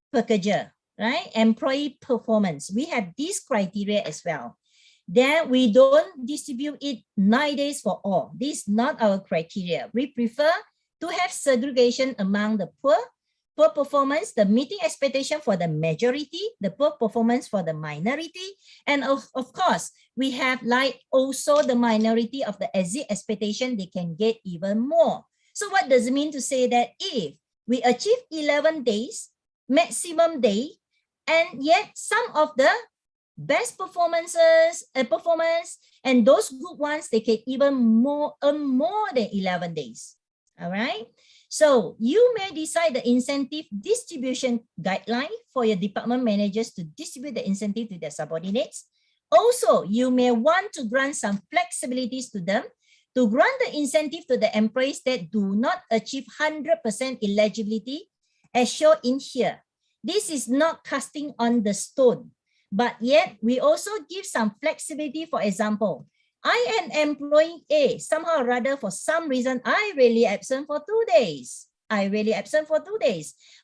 S5: Pekerja, right? Employee performance. We have these criteria as well. Then we don't distribute it 9 days for all. This is not our criteria. We prefer to have segregation among the poor performance, the meeting expectation for the majority, the poor performance for the minority, and of course, we have like also the minority of the exit expectation, they can get even more. So what does it mean to say that if we achieve 11 days, maximum day, and yet some of the best performance and those good ones, they can even earn more than 11 days. All right. So you may decide the incentive distribution guideline for your department managers to distribute the incentive to their subordinates. Also, you may want to grant some flexibilities to them to grant the incentive to the employees that do not achieve 100% eligibility as shown in here. This is not casting on the stone, but yet we also give some flexibility. For example, I am employing A, somehow or rather for some reason, I really absent for 2 days.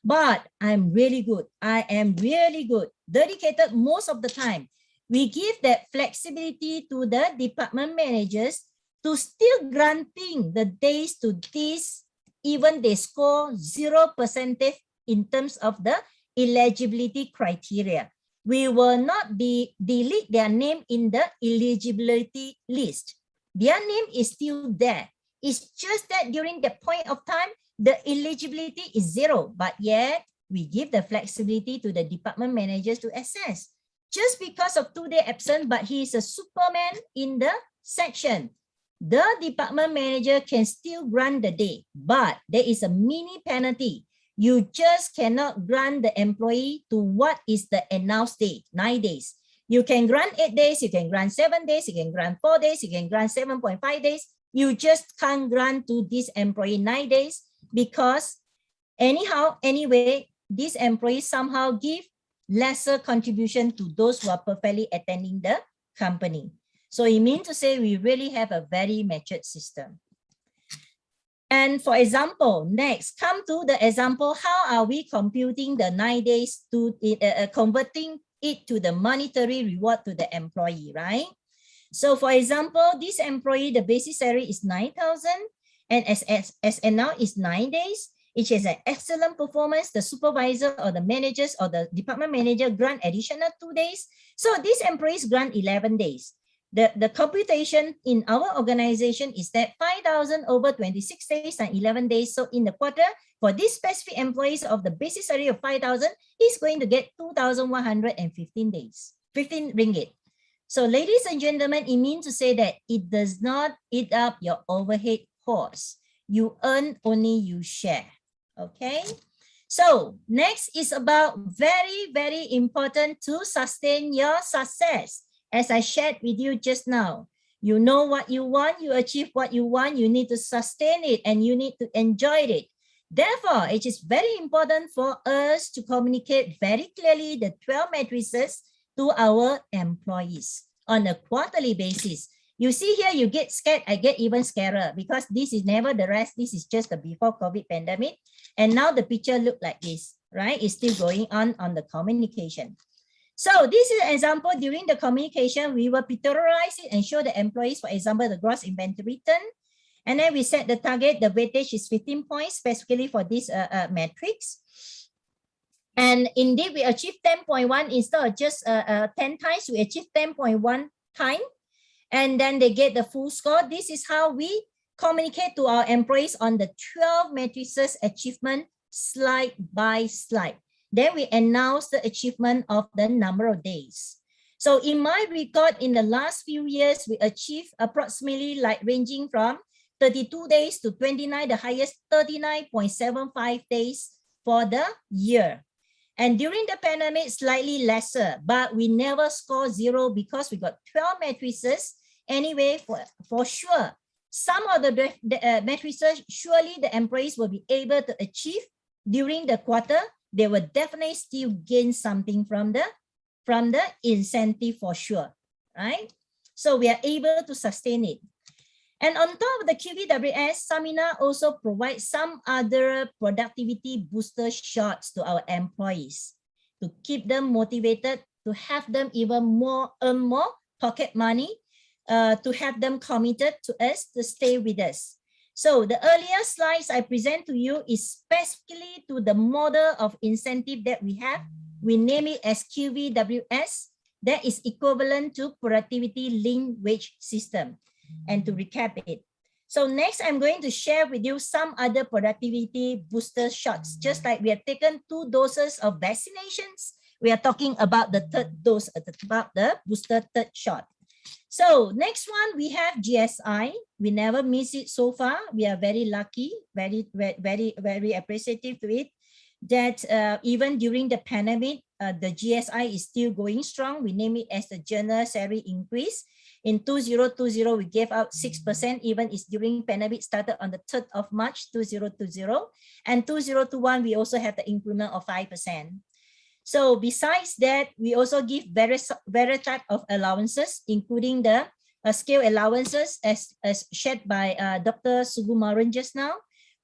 S5: But I'm really good. I am really good, dedicated most of the time. We give that flexibility to the department managers to still granting the days to this, even they score 0% in terms of the eligibility criteria. We will not delete their name in the eligibility list. Their name is still there. It's just that during the point of time, the eligibility is 0, but yet we give the flexibility to the department managers to assess. Just because of 2 day absent, but he is a Superman in the section, the department manager can still grant the day, but there is a mini penalty. You just cannot grant the employee to what is the announced date, 9 days. You can grant 8 days, you can grant 7 days, you can grant 4 days, you can grant 7.5 days. You just can't grant to this employee 9 days because anyhow, anyway, this employee somehow give lesser contribution to those who are perfectly attending the company. So it means to say we really have a very matured system. And for example, next, come to the example, how are we computing the 9 days to converting it to the monetary reward to the employee, right? So for example, this employee, the basic salary is 9,000 and as now is 9 days. It is an excellent performance. The supervisor or the managers or the department manager grant additional 2 days. So these employees grant 11 days. The computation in our organization is that 5,000 over 26 days and 11 days. So in the quarter, for this specific employees of the basic salary of 5,000, he's going to get 2,115 days, 15 ringgit. So ladies and gentlemen, it means to say that it does not eat up your overhead costs. You earn only you share. Okay. So next is about very, very important to sustain your success. As I shared with you just now, you know what you want, you achieve what you want, you need to sustain it and you need to enjoy it. Therefore, it is very important for us to communicate very clearly the 12 matrices to our employees on a quarterly basis. You see here, you get scared, I get even scarier because this is never the rest. This is just the before COVID pandemic. And now the picture look like this, right? It's still going on the communication. So this is an example. During the communication, we will pictorialize it and show the employees, for example, the gross inventory turn. And then we set the target, the weightage is 15 points, specifically for this matrix. And indeed, we achieved 10.1 instead of just 10 times, we achieved 10.1 time. And then they get the full score. This is how we communicate to our employees on the 12 matrices achievement slide by slide. Then we announce the achievement of the number of days. So in my record, in the last few years, we achieved approximately like ranging from 32 days to 29, the highest 39.75 days for the year. And during the pandemic, slightly lesser, but we never score 0 because we got 12 matrices. Anyway, for sure, some of the matrices, surely the employees will be able to achieve during the quarter. They will definitely still gain something from the incentive for sure, right? So we are able to sustain it. And on top of the QVWS, Samina also provides some other productivity booster shots to our employees to keep them motivated, to have them even more, earn more pocket money, to have them committed to us, to stay with us. So the earlier slides I present to you is specifically to the model of incentive that we have. We name it as QVWS. That is equivalent to productivity linked wage system. And to recap it. So next, I'm going to share with you some other productivity booster shots. Just like we have taken 2 doses of vaccinations, we are talking about the 3rd dose, about the booster 3rd shot. So next one, we have GSI. We never miss it so far. We are very lucky, very appreciative to it, that even during the pandemic, the GSI is still going strong. We name it as the general salary increase. In 2020, we gave out 6%, even it's during pandemic, started on the 3rd of March, 2020. And 2021, we also have the increment of 5%. So besides that, we also give various type of allowances, including the scale allowances as shared by Dr. Sugumaran just now.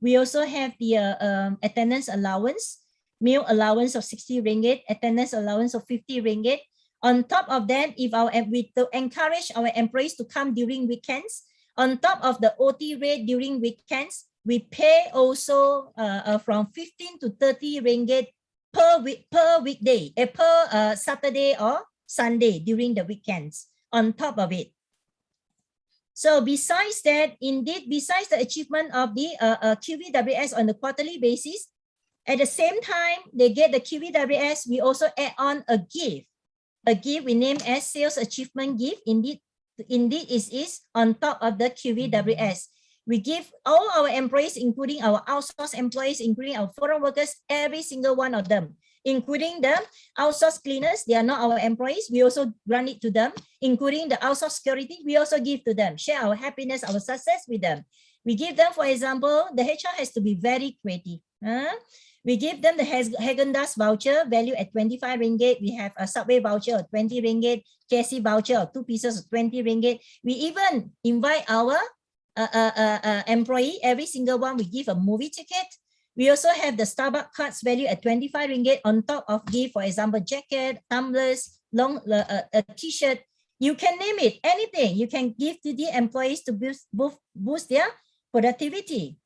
S5: We also have the attendance allowance, meal allowance of 60 ringgit, attendance allowance of 50 ringgit. On top of that, if we to encourage our employees to come during weekends, on top of the OT rate during weekends, we pay also from 15 to 30 ringgit per weekday, per Saturday or Sunday during the weekends on top of it. So besides that, indeed, besides the achievement of the QVWS on the quarterly basis, at the same time, they get the QVWS, we also add on a gift. A gift we name as sales achievement gift. Indeed is on top of the QVWS. We give all our employees, including our outsourced employees, including our foreign workers, every single one of them, including the outsourced cleaners. They are not our employees. We also grant it to them, including the outsourced security. We also give to them, share our happiness, our success with them. We give them, for example, the HR has to be very creative. We give them the Häagen-Dazs voucher valued at 25 ringgit. We have a Subway voucher of 20 ringgit, KFC voucher of 2 pieces of 20 ringgit. We even invite our employee, every single one, we give a movie ticket. We also have the Starbucks cards valued at 25 ringgit on top of give, for example, jacket, tumblers, a t-shirt. You can name it, anything you can give to the employees to boost their productivity.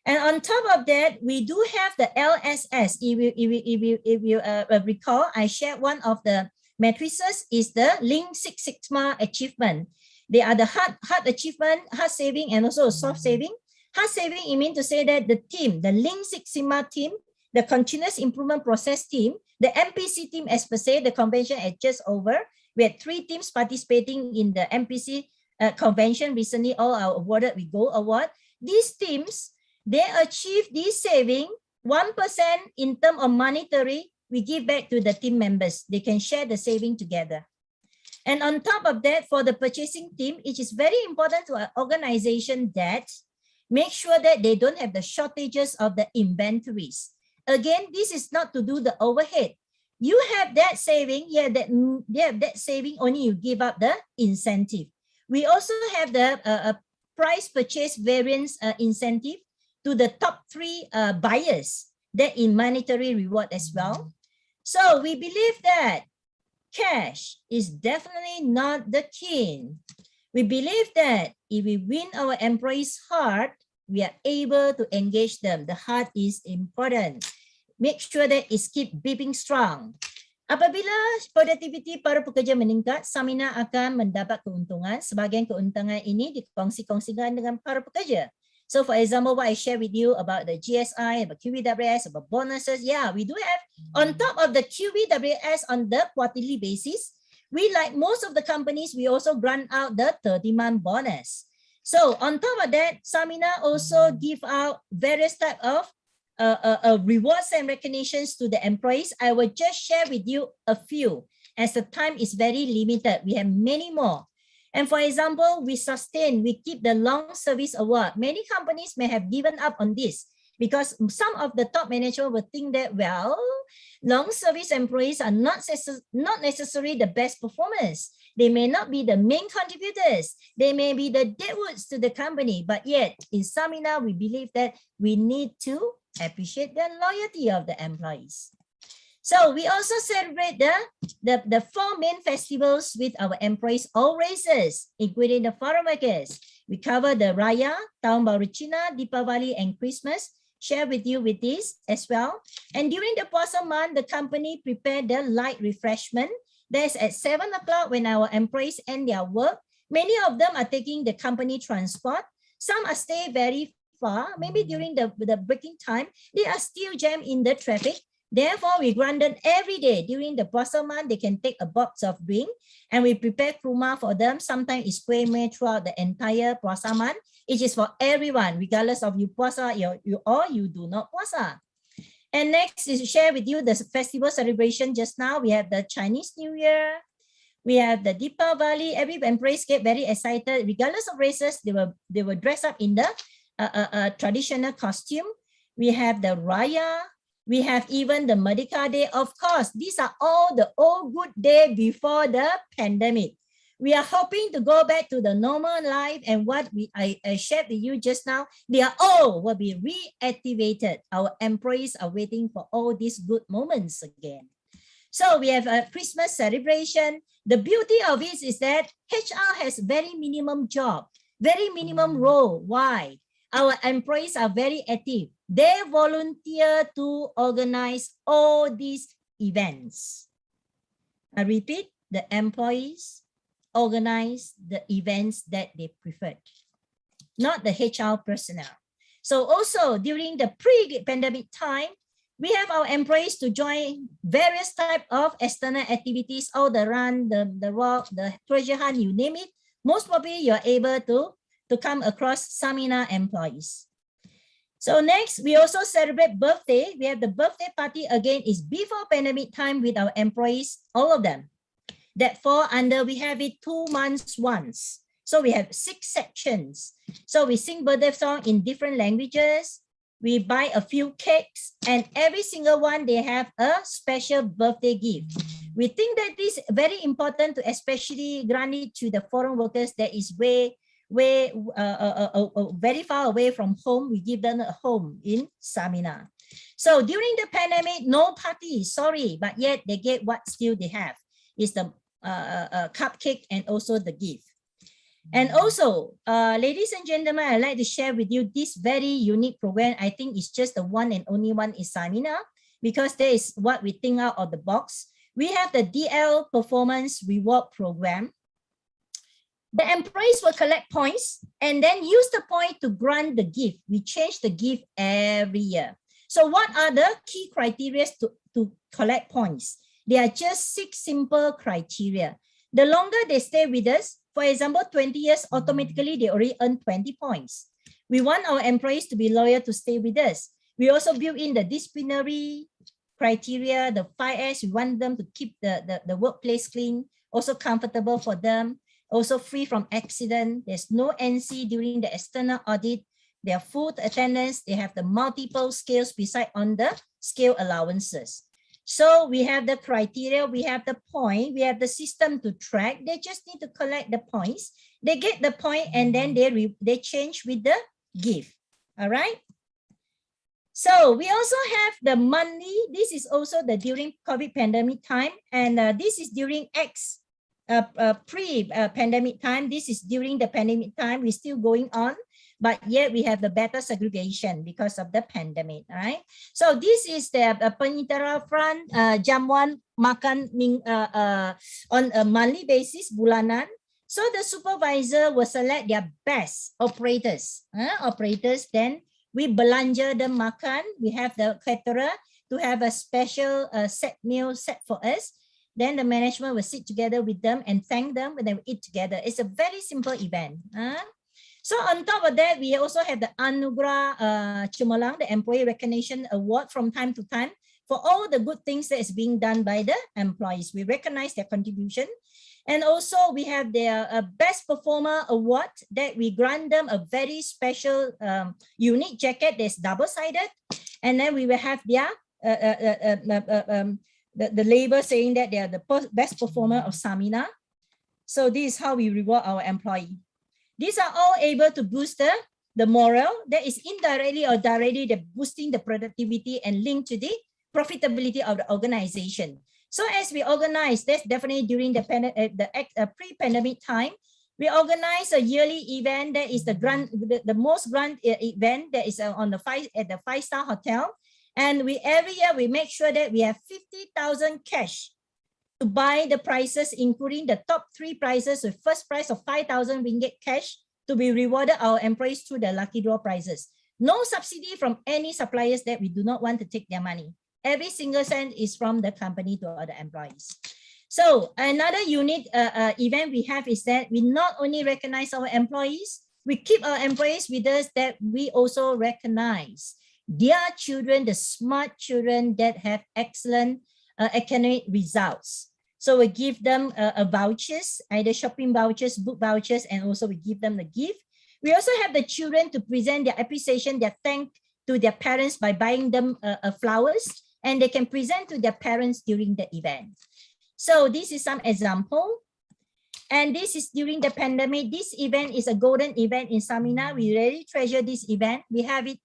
S5: And on top of that, we do have the LSS. If you recall, I shared one of the matrices is the Lean Six Sigma achievement. They are the hard achievement, hard saving, and also soft saving. Hard saving, it means to say that the team, the Lean Six Sigma team, the continuous improvement process team, the MPC team as per se, the convention is just over. We had 3 teams participating in the MPC convention recently, all are awarded with Gold Award. These teams, they achieve this saving 1% in terms of monetary, we give back to the team members. They can share the saving together. And on top of that, for the purchasing team, it is very important to an organization that make sure that they don't have the shortages of the inventories. Again, this is not to do the overhead. You have that saving, that saving, only you give up the incentive. We also have the price purchase variance incentive to the top 3 buyers, that in monetary reward as well. So we believe that cash is definitely not the key. We believe that if we win our employees' heart, we are able to engage them. The heart is important. Make sure that it keep beeping strong. Apabila produktiviti para pekerja meningkat, Samina akan mendapat keuntungan. Sebahagian keuntungan ini dikongsi-kongsikan dengan para pekerja. So for example, what I share with you about the GSI, about QBWS, about bonuses, yeah, we do have on top of the QBWS on the quarterly basis, we, like most of the companies, we also grant out the 30-month bonus. So on top of that, Samina also give out various type of rewards and recognitions to the employees. I will just share with you a few as the time is very limited. We have many more. And for example, we keep the long service award. Many companies may have given up on this because some of the top management will think that, well, long service employees are not necessarily the best performers. They may not be the main contributors. They may be the deadwoods to the company. But yet, in Samina, we believe that we need to appreciate the loyalty of the employees. So we also celebrate the 4 main festivals with our employees, all races, including the foreign workers. We cover the Raya, Tahun Baru Cina, Deepavali, and Christmas. Share with you with this as well. And during the Puasa month, the company prepared the light refreshment. That's at 7 o'clock when our employees end their work. Many of them are taking the company transport. Some are stay very far. Maybe during the breaking time, they are still jammed in the traffic. Therefore, we granted every day during the Puasa month, they can take a box of drink and we prepare kurma for them. Sometimes it's kueh meh throughout the entire Puasa month. It is for everyone, regardless of you Puasa or you do not Puasa. And next is to share with you the festival celebration. Just now, we have the Chinese New Year. We have the Deepavali. Every employees get very excited. Regardless of races, they will dress up in the traditional costume. We have the Raya. We have even the Merdeka Day. Of course, these are all the old good days before the pandemic. We are hoping to go back to the normal life, and what I shared with you just now, they are all will be reactivated. Our employees are waiting for all these good moments again. So we have a Christmas celebration. The beauty of it is that HR has very minimum job, very minimum role. Why? Our employees are very active. They volunteer to organize all these events. I repeat, the employees organize the events that they preferred, not the HR personnel. So also during the pre-pandemic time, we have our employees to join various types of external activities, all the run, the walk, the treasure hunt, you name it. Most probably you're able to come across Samina employees. So next, we also celebrate birthday. We have the birthday party again is before pandemic time with our employees, all of them. That fall under, we have it 2 months once. So we have 6 sections. So we sing birthday song in different languages. We buy a few cakes and every single one, they have a special birthday gift. We think that this is very important to especially grant it to the foreign workers that is very far away from home. We give them a home in Samina. So during the pandemic, no party, sorry, but yet they get what still they have is the cupcake and also the gift. And also, ladies and gentlemen, I'd like to share with you this very unique program. I think it's just the one and only one in Samina because that is what we think out of the box. We have the DL Performance Reward Program. The employees will collect points and then use the point to grant the gift. We change the gift every year. So what are the key criteria to collect points? There are just 6 simple criteria. The longer they stay with us, for example, 20 years, automatically they already earn 20 points. We want our employees to be loyal to stay with us. We also build in the disciplinary criteria, the 5S. We want them to keep the workplace clean, also comfortable for them, also free from accident. There's no NC during the external audit. They are full attendance. They have the multiple scales beside on the scale allowances. So we have the criteria, we have the point, we have the system to track. They just need to collect the points. They get the point and then they change with the gift. All right. So we also have the monthly. This is also the during COVID pandemic time, and this is during pre-pandemic time. This is during the pandemic time. We're still going on, but yet we have the better segregation because of the pandemic, right? So this is the penitera front jamuan makan on a monthly basis, bulanan. So the supervisor will select their best operators, then we belanja them makan. We have the caterer to have a special set meal set for us. Then the management will sit together with them and thank them when they eat together. It's a very simple event. So on top of that, we also have the Anugerah Cemerlang, the Employee Recognition Award from time to time for all the good things that is being done by the employees. We recognize their contribution. And also we have their Best Performer Award that we grant them a very special unique jacket that's double-sided. And then we will have their the label saying that they are the best performer of Samina. So this is how we reward our employee. These are all able to boost the morale that is indirectly or directly boosting the productivity and linked to the profitability of the organization. So as we organize, that's definitely during the pre-pandemic time, we organize a yearly event that is the most grand event that is at the 5-star hotel. And every year we make sure that we have 50,000 cash to buy the prizes, including the top 3 prizes with first prize of 5,000 ringgit cash to be rewarded our employees through the lucky draw prizes. No subsidy from any suppliers that we do not want to take their money. Every single cent is from the company to other employees. So another unique event we have is that we not only recognize our employees, we keep our employees with us, that we also recognize their children, the smart children that have excellent academic results. So we give them vouchers, either shopping vouchers, book vouchers, and also we give them the gift. We also have the children to present their appreciation, their thank to their parents by buying them flowers, and they can present to their parents during the event. So this is some example. And this is during the pandemic. This event is a golden event in Samina. We really treasure this event. We have it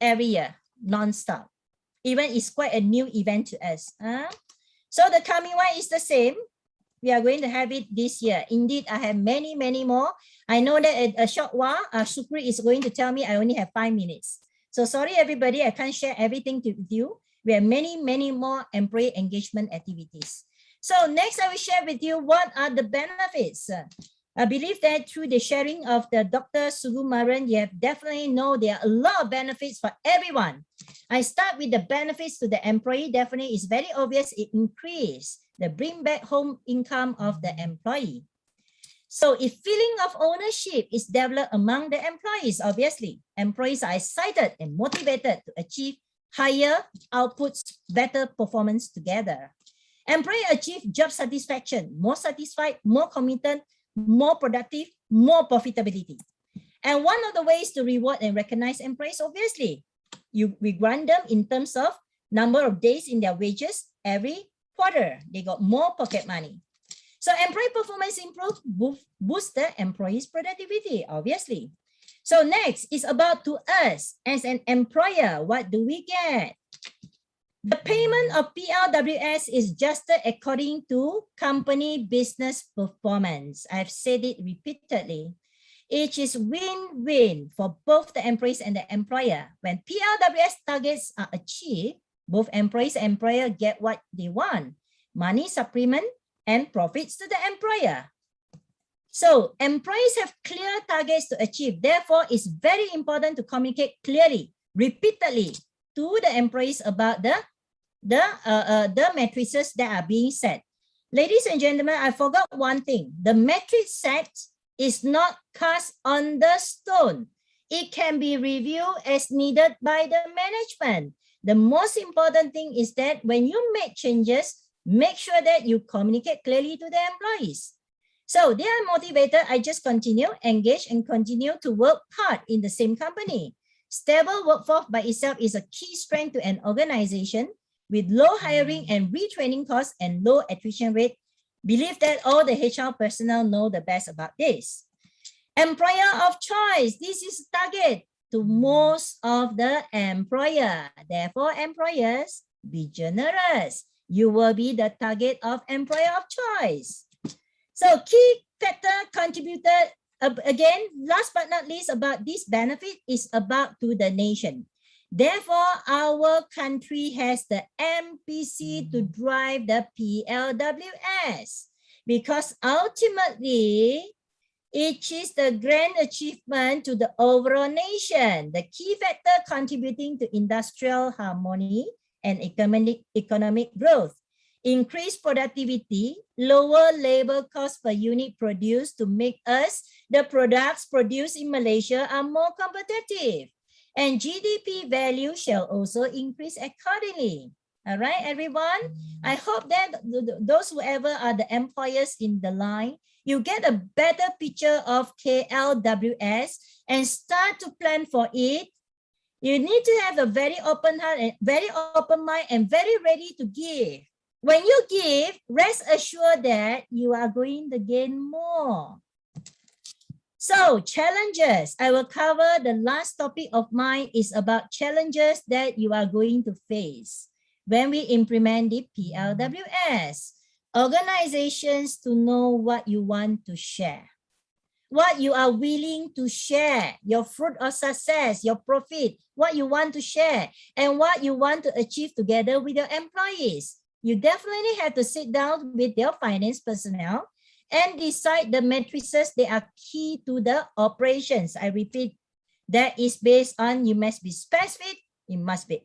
S5: every year, non-stop. Even it's quite a new event to us. So the coming one is the same. We are going to have it this year. Indeed, I have many, many more. I know that in a short while, Supri is going to tell me I only have 5 minutes. So sorry, everybody, I can't share everything with you. We have many, many more employee engagement activities. So next, I will share with you what are the benefits. I believe that through the sharing of the Dr. Sugumaran, you have definitely know there are a lot of benefits for everyone. I start with the benefits to the employee. Definitely is very obvious. It increase the bring back home income of the employee. So if feeling of ownership is developed among the employees, obviously, employees are excited and motivated to achieve higher outputs, better performance together. Employee achieve job satisfaction, more satisfied, more committed, more productive, more profitability. And one of the ways to reward and recognize employees, obviously, we grant them in terms of number of days in their wages every quarter. They got more pocket money. So employee performance improve, boost the employees' productivity, obviously. So next is about to us as an employer, what do we get? The payment of PLWS is adjusted according to company business performance. I've said it repeatedly. It is win-win for both the employees and the employer. When PLWS targets are achieved, both employees and employer get what they want, money supplement and profits to the employer. So employees have clear targets to achieve. Therefore, it's very important to communicate clearly, repeatedly to the employees about the matrices that are being set. Ladies and gentlemen, I forgot one thing. The matrix set is not cast on the stone. It can be reviewed as needed by the management. The most important thing is that when you make changes, make sure that you communicate clearly to the employees. So they are motivated. I just continue, engage, and continue to work hard in the same company. Stable workforce by itself is a key strength to an organization with low hiring and retraining costs and low attrition rate. Believe that all the HR personnel know the best about this. Employer of choice, this is target. to most of the employer. Therefore, employers, be generous. You will be the target of employer of choice. So key factor contributed, again, last but not least, about this benefit is about to the nation. Therefore, our country has the MPC to drive the PLWS, because ultimately, it is the grand achievement to the overall nation, the key factor contributing to industrial harmony and economic growth. Increased productivity, lower labor cost per unit produced to make us, the products produced in Malaysia, are more competitive. And GDP value shall also increase accordingly. All right, everyone? I hope that those whoever are the employers in the line, you get a better picture of KLWS and start to plan for it. You need to have a very open heart and very open mind and very ready to give. When you give, rest assured that you are going to gain more. So challenges, I will cover the last topic of mine is about challenges that you are going to face when we implement the PLWS. Organizations to know what you want to share, what you are willing to share, your fruit of success, your profit, what you want to share, and what you want to achieve together with your employees. You definitely have to sit down with your finance personnel and decide the matrices that are key to the operations. I repeat, that is based on you must be specific, it must be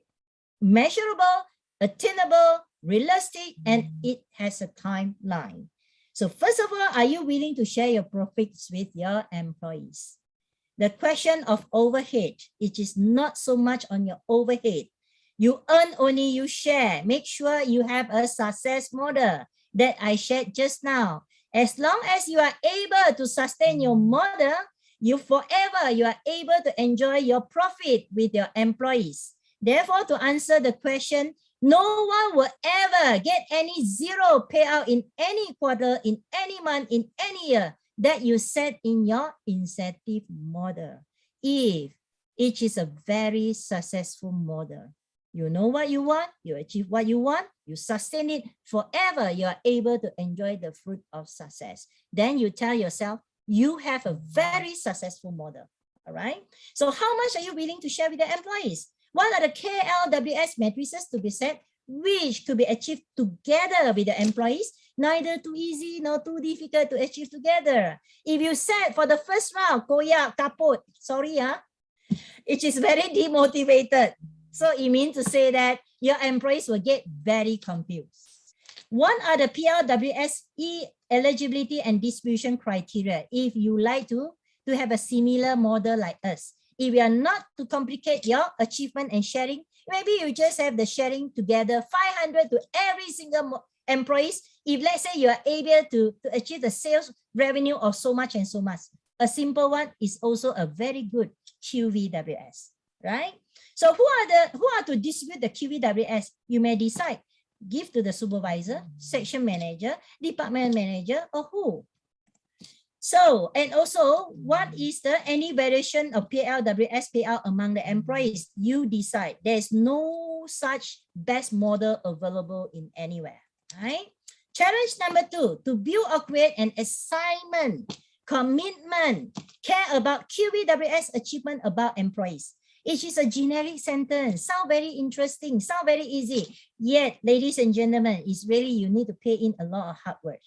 S5: measurable, attainable, realistic, and it has a timeline. So first of all, are you willing to share your profits with your employees? The question of overhead, it is not so much on your overhead. You earn only you share. Make sure you have a success model that I shared just now. As long as you are able to sustain your model, you are able to enjoy your profit with your employees. Therefore, to answer the question, no one will ever get any zero payout in any quarter, in any month, in any year that you set in your incentive model. If it is a very successful model, you know what you want, you achieve what you want, you sustain it forever, you are able to enjoy the fruit of success. Then you tell yourself, you have a very successful model, all right? So how much are you willing to share with the employees? What are the KLWS matrices to be set, which could be achieved together with the employees? Neither too easy nor too difficult to achieve together. If you said for the first round, koyak, kaput, sorry, it is very demotivated. So it means to say that your employees will get very confused. What are the PLWS eligibility and distribution criteria if you like to have a similar model like us? If you are not to complicate your achievement and sharing, maybe you just have the sharing together 500 to every single employees. If let's say you are able to achieve the sales revenue of so much and so much, a simple one is also a very good QVWS, right? So who are to distribute the QVWS? You may decide, give to the supervisor, section manager, department manager, or who? So, and also, what is any variation of PLWS payout among the employees? You decide. There's no such best model available in anywhere, right? Challenge number 2, to build or create an assignment, commitment, care about QVWS achievement about employees. It is a generic sentence, sound very interesting, sound very easy. Yet, ladies and gentlemen, it's really, you need to pay in a lot of hard work.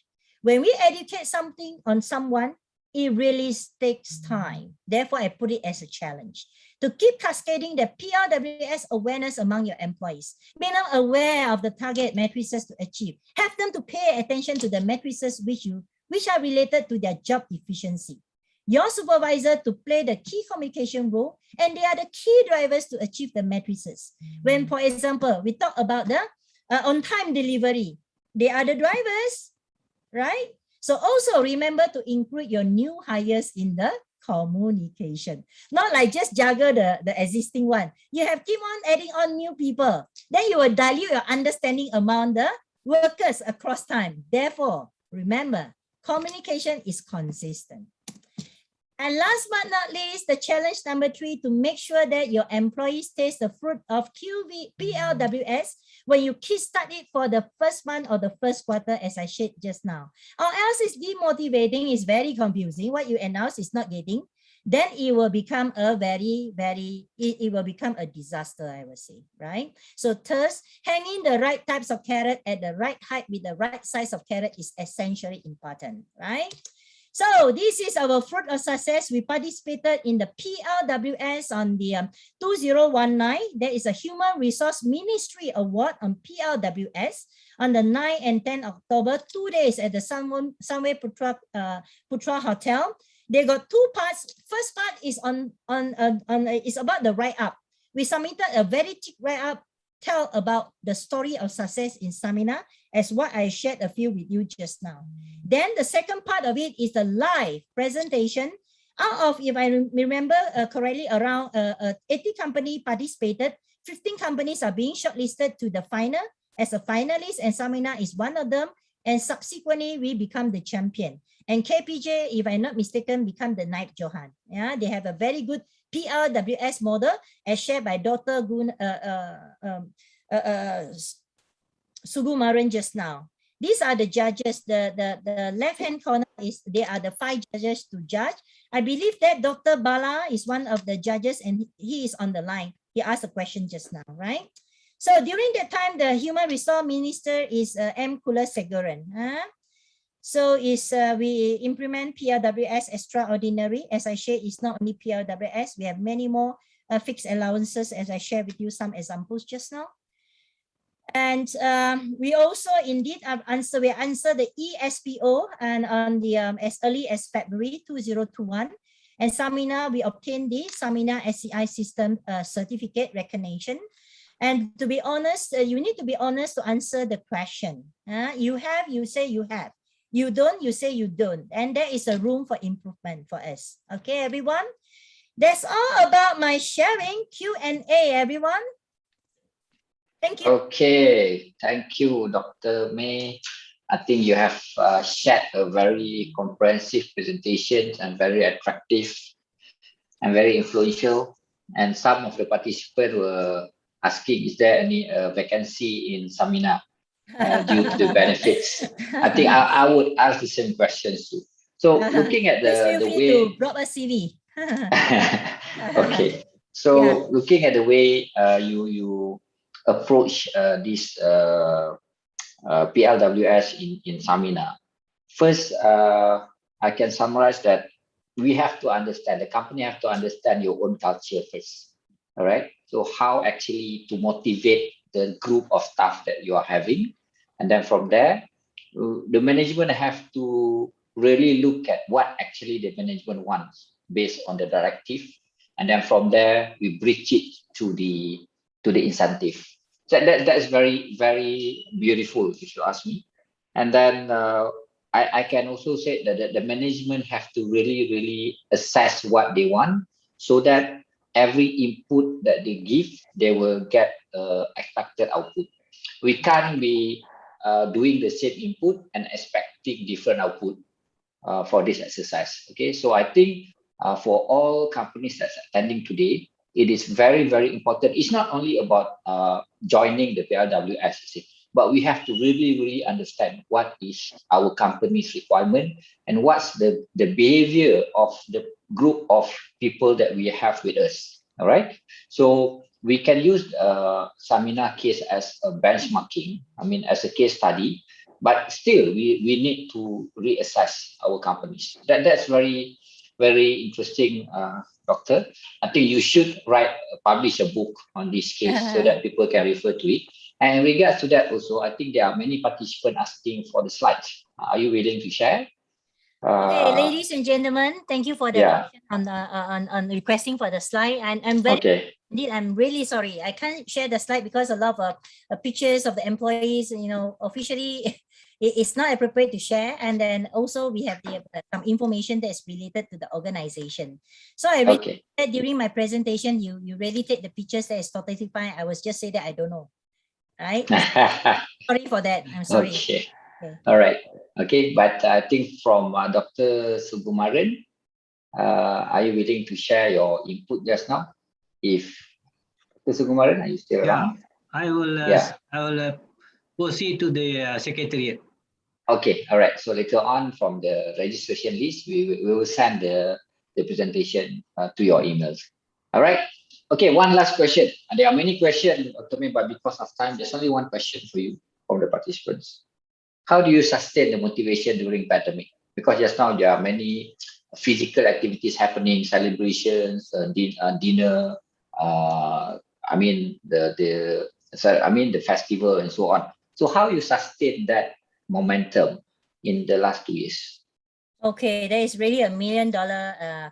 S5: When we educate something on someone, it really takes time. Therefore, I put it as a challenge. To keep cascading the PLWS awareness among your employees, make them aware of the target matrices to achieve. Have them to pay attention to the matrices which are related to their job efficiency. Your supervisor to play the key communication role, and they are the key drivers to achieve the matrices. When, for example, we talk about the on-time delivery, they are the drivers, right? So also remember to include your new hires in the communication. Not like just juggle the existing one. You have keep on adding on new people. Then you will dilute your understanding among the workers across time. Therefore, remember, communication is consistent. And last but not least, the challenge number 3, to make sure that your employees taste the fruit of PLWS when you kickstart it for the first month or the first quarter, as I shared just now. Or else it's demotivating, it's very confusing. What you announce is not getting, then it will become a it will become a disaster, I would say, right? So thus, hanging the right types of carrot at the right height with the right size of carrot is essentially important, right? So this is our fruit of success. We participated in the PLWS on the 2019. There is a Human Resource Ministry Award on PLWS on the 9 and 10 October, 2 days at the Sunway Putra Hotel. They got 2 parts. First part is is about the write-up. We submitted a very thick write-up, tell about the story of success in Samina, as what I shared a few with you just now. Then the second part of it is the live presentation. Out of, if I remember correctly, around 80 companies participated. 15 companies are being shortlisted to the final as a finalist, and Samina is one of them. And subsequently, we become the champion. And KPJ, if I'm not mistaken, become the Knight Johan. Yeah, they have a very good PLWS model as shared by Dr. Sugumaran just now. These are the judges. The left-hand corner is, they are the 5 judges to judge. I believe that Dr. Bala is one of the judges and he is on the line. He asked a question just now, right? So during that time, the Human Resource Minister is M. Kulasegaran. So we implement PLWS extraordinary. As I shared, it's not only PLWS. We have many more fixed allowances, as I shared with you some examples just now. And we also indeed answer the eSPO and on the as early as February 2021. And Samina, we obtained the Samina SCI system certificate recognition. And to be honest, you need to be honest to answer the question. You have, you say you have. You don't, you say you don't. And there is a room for improvement for us. Okay, everyone? That's all about my sharing. Q&A, everyone. Thank you.
S2: Okay, thank you, Dr. May. I think you have shared a very comprehensive presentation and very attractive and very influential. And some of the participants were asking, is there any vacancy in Samina due to the benefits? I think I would ask the same questions too. So looking at the way
S5: to drop a CV.
S2: Okay, so looking at the way you approach this PLWS in Samina, first I can summarize that we have to understand, the company have to understand your own culture first. All right, so how actually to motivate the group of staff that you are having, and then from there the management have to really look at what actually the management wants based on the directive, and then from there we bridge it to the incentive. So that's very, very beautiful if you ask me. And then I can also say that the management have to really assess what they want, so that every input that they give, they will get expected output. We can't be doing the same input and expecting different output for this exercise. Okay, so I think for all companies that's attending today, it is very, very important. It's not only about joining the PLWS, but we have to really understand what is our company's requirement and what's the behavior of the group of people that we have with us. All right, so we can use Samina case as a benchmarking, I mean, as a case study, but still we need to reassess our companies. That's very, very interesting, Doctor. I think you should publish a book on this case so that people can refer to it. And in regards to that also, I think there are many participants asking for the slides. Are you willing to share?
S5: Okay, ladies and gentlemen, thank you for the on requesting for the slide. And I'm very indeed, I'm really sorry I can't share the slide because a lot of pictures of the employees, you know, officially it's not appropriate to share. And then also we have some information that is related to the organization. So I really during my presentation, you really take the pictures that is totally fine. I was just say that I don't know, right? Sorry for that. I'm sorry.
S2: Okay. All right. Okay, but I think from Dr. Sugumaran, Are you willing to share your input just now? If Dr. Sukumaran, are you still around?
S3: I will.
S2: Yeah.
S3: I will proceed to the secretariat.
S2: Okay, all right. So later on from the registration list, we will send the presentation to your emails. All right. Okay, one last question. There are many questions, Dr. May, but because of time, there's only one question for you from the participants. How do you sustain the motivation during pandemic? Because just now there are many physical activities happening, celebrations, dinner. I mean the festival and so on. So how you sustain that momentum in the last 2 years?
S5: Okay, that is really $1 million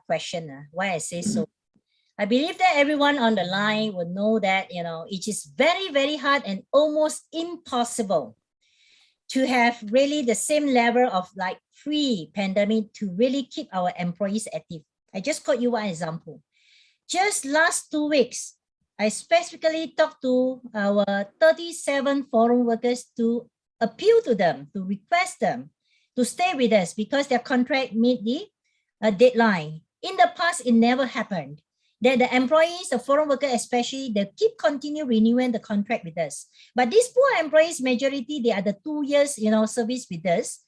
S5: question. Why I say so? I believe that everyone on the line would know that, you know, it is very, very hard and almost impossible to have really the same level of like pre-pandemic to really keep our employees active. I just quote you one example. Just last 2 weeks, I specifically talked to our 37 foreign workers to appeal to them, to request them to stay with us because their contract meet the deadline. In the past, it never happened. That the employees, the foreign workers especially, they keep continue renewing the contract with us. But these poor employees, majority, they are the 2 years, you know, service with us.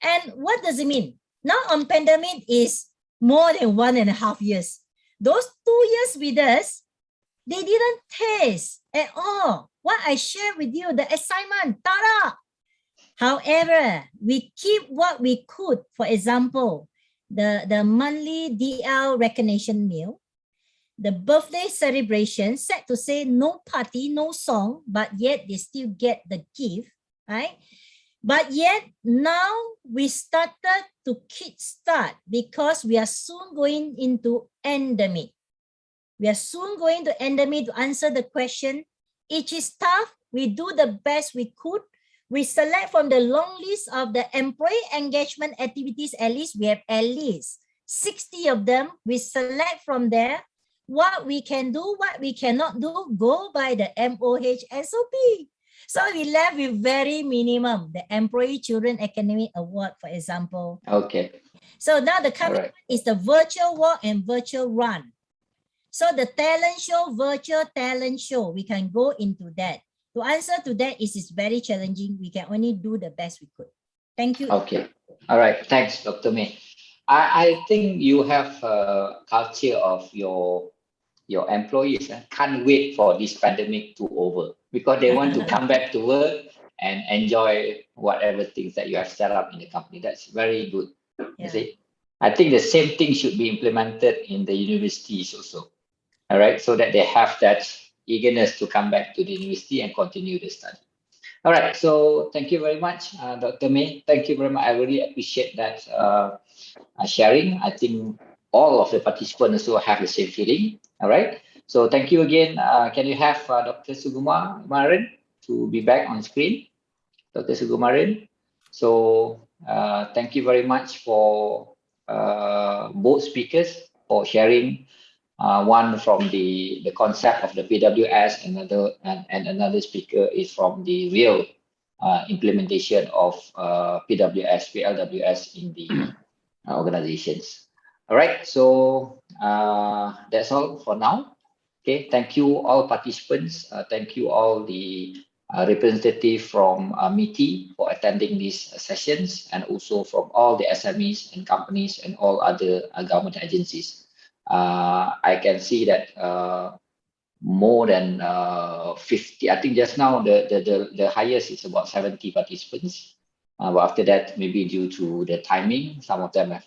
S5: And what does it mean? Now on pandemic is more than 1.5 years. Those 2 years with us, they didn't taste at all what I shared with you, the assignment, tada! However, we keep what we could. For example, the monthly DL recognition meal, the birthday celebration, sad to say no party, no song, but yet they still get the gift, right? But yet now we started to kickstart because we are soon going into endemic. We are soon going to endemic to answer the question. It is tough. We do the best we could. We select from the long list of the employee engagement activities, at least we have at least 60 of them. We select from there what we can do, what we cannot do, go by the MOH SOP. So we left with very minimum, the Employee Children Academy Award, for example.
S2: Okay.
S5: So now the coming is the virtual walk and virtual run. So the talent show, virtual talent show, we can go into that. To answer to that, it is very challenging. We can only do the best we could. Thank you.
S2: Okay. All right. Thanks, Dr. May. I think you have a culture of your employees can't wait for this pandemic to over because they want to come back to work and enjoy whatever things that you have set up in the company. That's very good. You see? I think the same thing should be implemented in the universities also. All right. So that they have that eagerness to come back to the university and continue the study. All right. So thank you very much, Dr. May. Thank you very much. I really appreciate that sharing. I think all of the participants also have the same feeling. All right. So thank you again. Can you have Dr. Sukumaran to be back on screen? Dr. Sukumaran. So thank you very much for both speakers for sharing. One from the concept of the PWS, and another speaker is from the real implementation of PLWS in the organizations. All right, so that's all for now. Okay, thank you all participants. Thank you all the representative from MITI for attending these sessions, and also from all the SMEs and companies and all other government agencies. I can see that more than 50. I think just now the highest is about 70 participants. But after that, maybe due to the timing, some of them have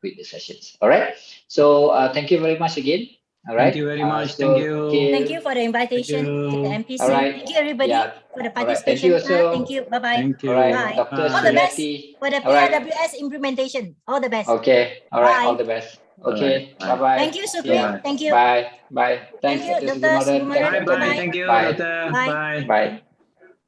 S2: quit the sessions. All right. So thank you very much again. All right.
S3: Thank you very much.
S2: So,
S3: thank you.
S2: okay.
S5: Thank you for the invitation to the MPC.
S2: All right.
S5: Thank you everybody for the
S2: All right. Thank you
S5: participation.
S2: also.
S5: Thank you. Bye bye.
S3: Thank you.
S2: All right,
S5: Bye.
S2: Dr.
S5: All the best
S2: Suriati.
S5: for the
S2: All right.
S5: PLWS implementation. All the best.
S2: Okay. All right.
S5: Bye.
S2: All the best.
S3: All
S2: Okay.
S3: right.
S2: Bye bye.
S5: Thank you, Sukri.
S2: Yeah.
S5: Thank you.
S2: Bye. Bye. Thanks,
S5: Thank you,
S2: Dr.
S5: Dr.
S2: Sukumaran.
S5: Sukumaran.
S2: Thanks,
S3: Bye
S2: Dr.
S3: bye.
S2: May.
S3: Thank you,
S2: Bye.
S3: Doctor.
S5: Bye.
S3: Bye.
S2: Bye.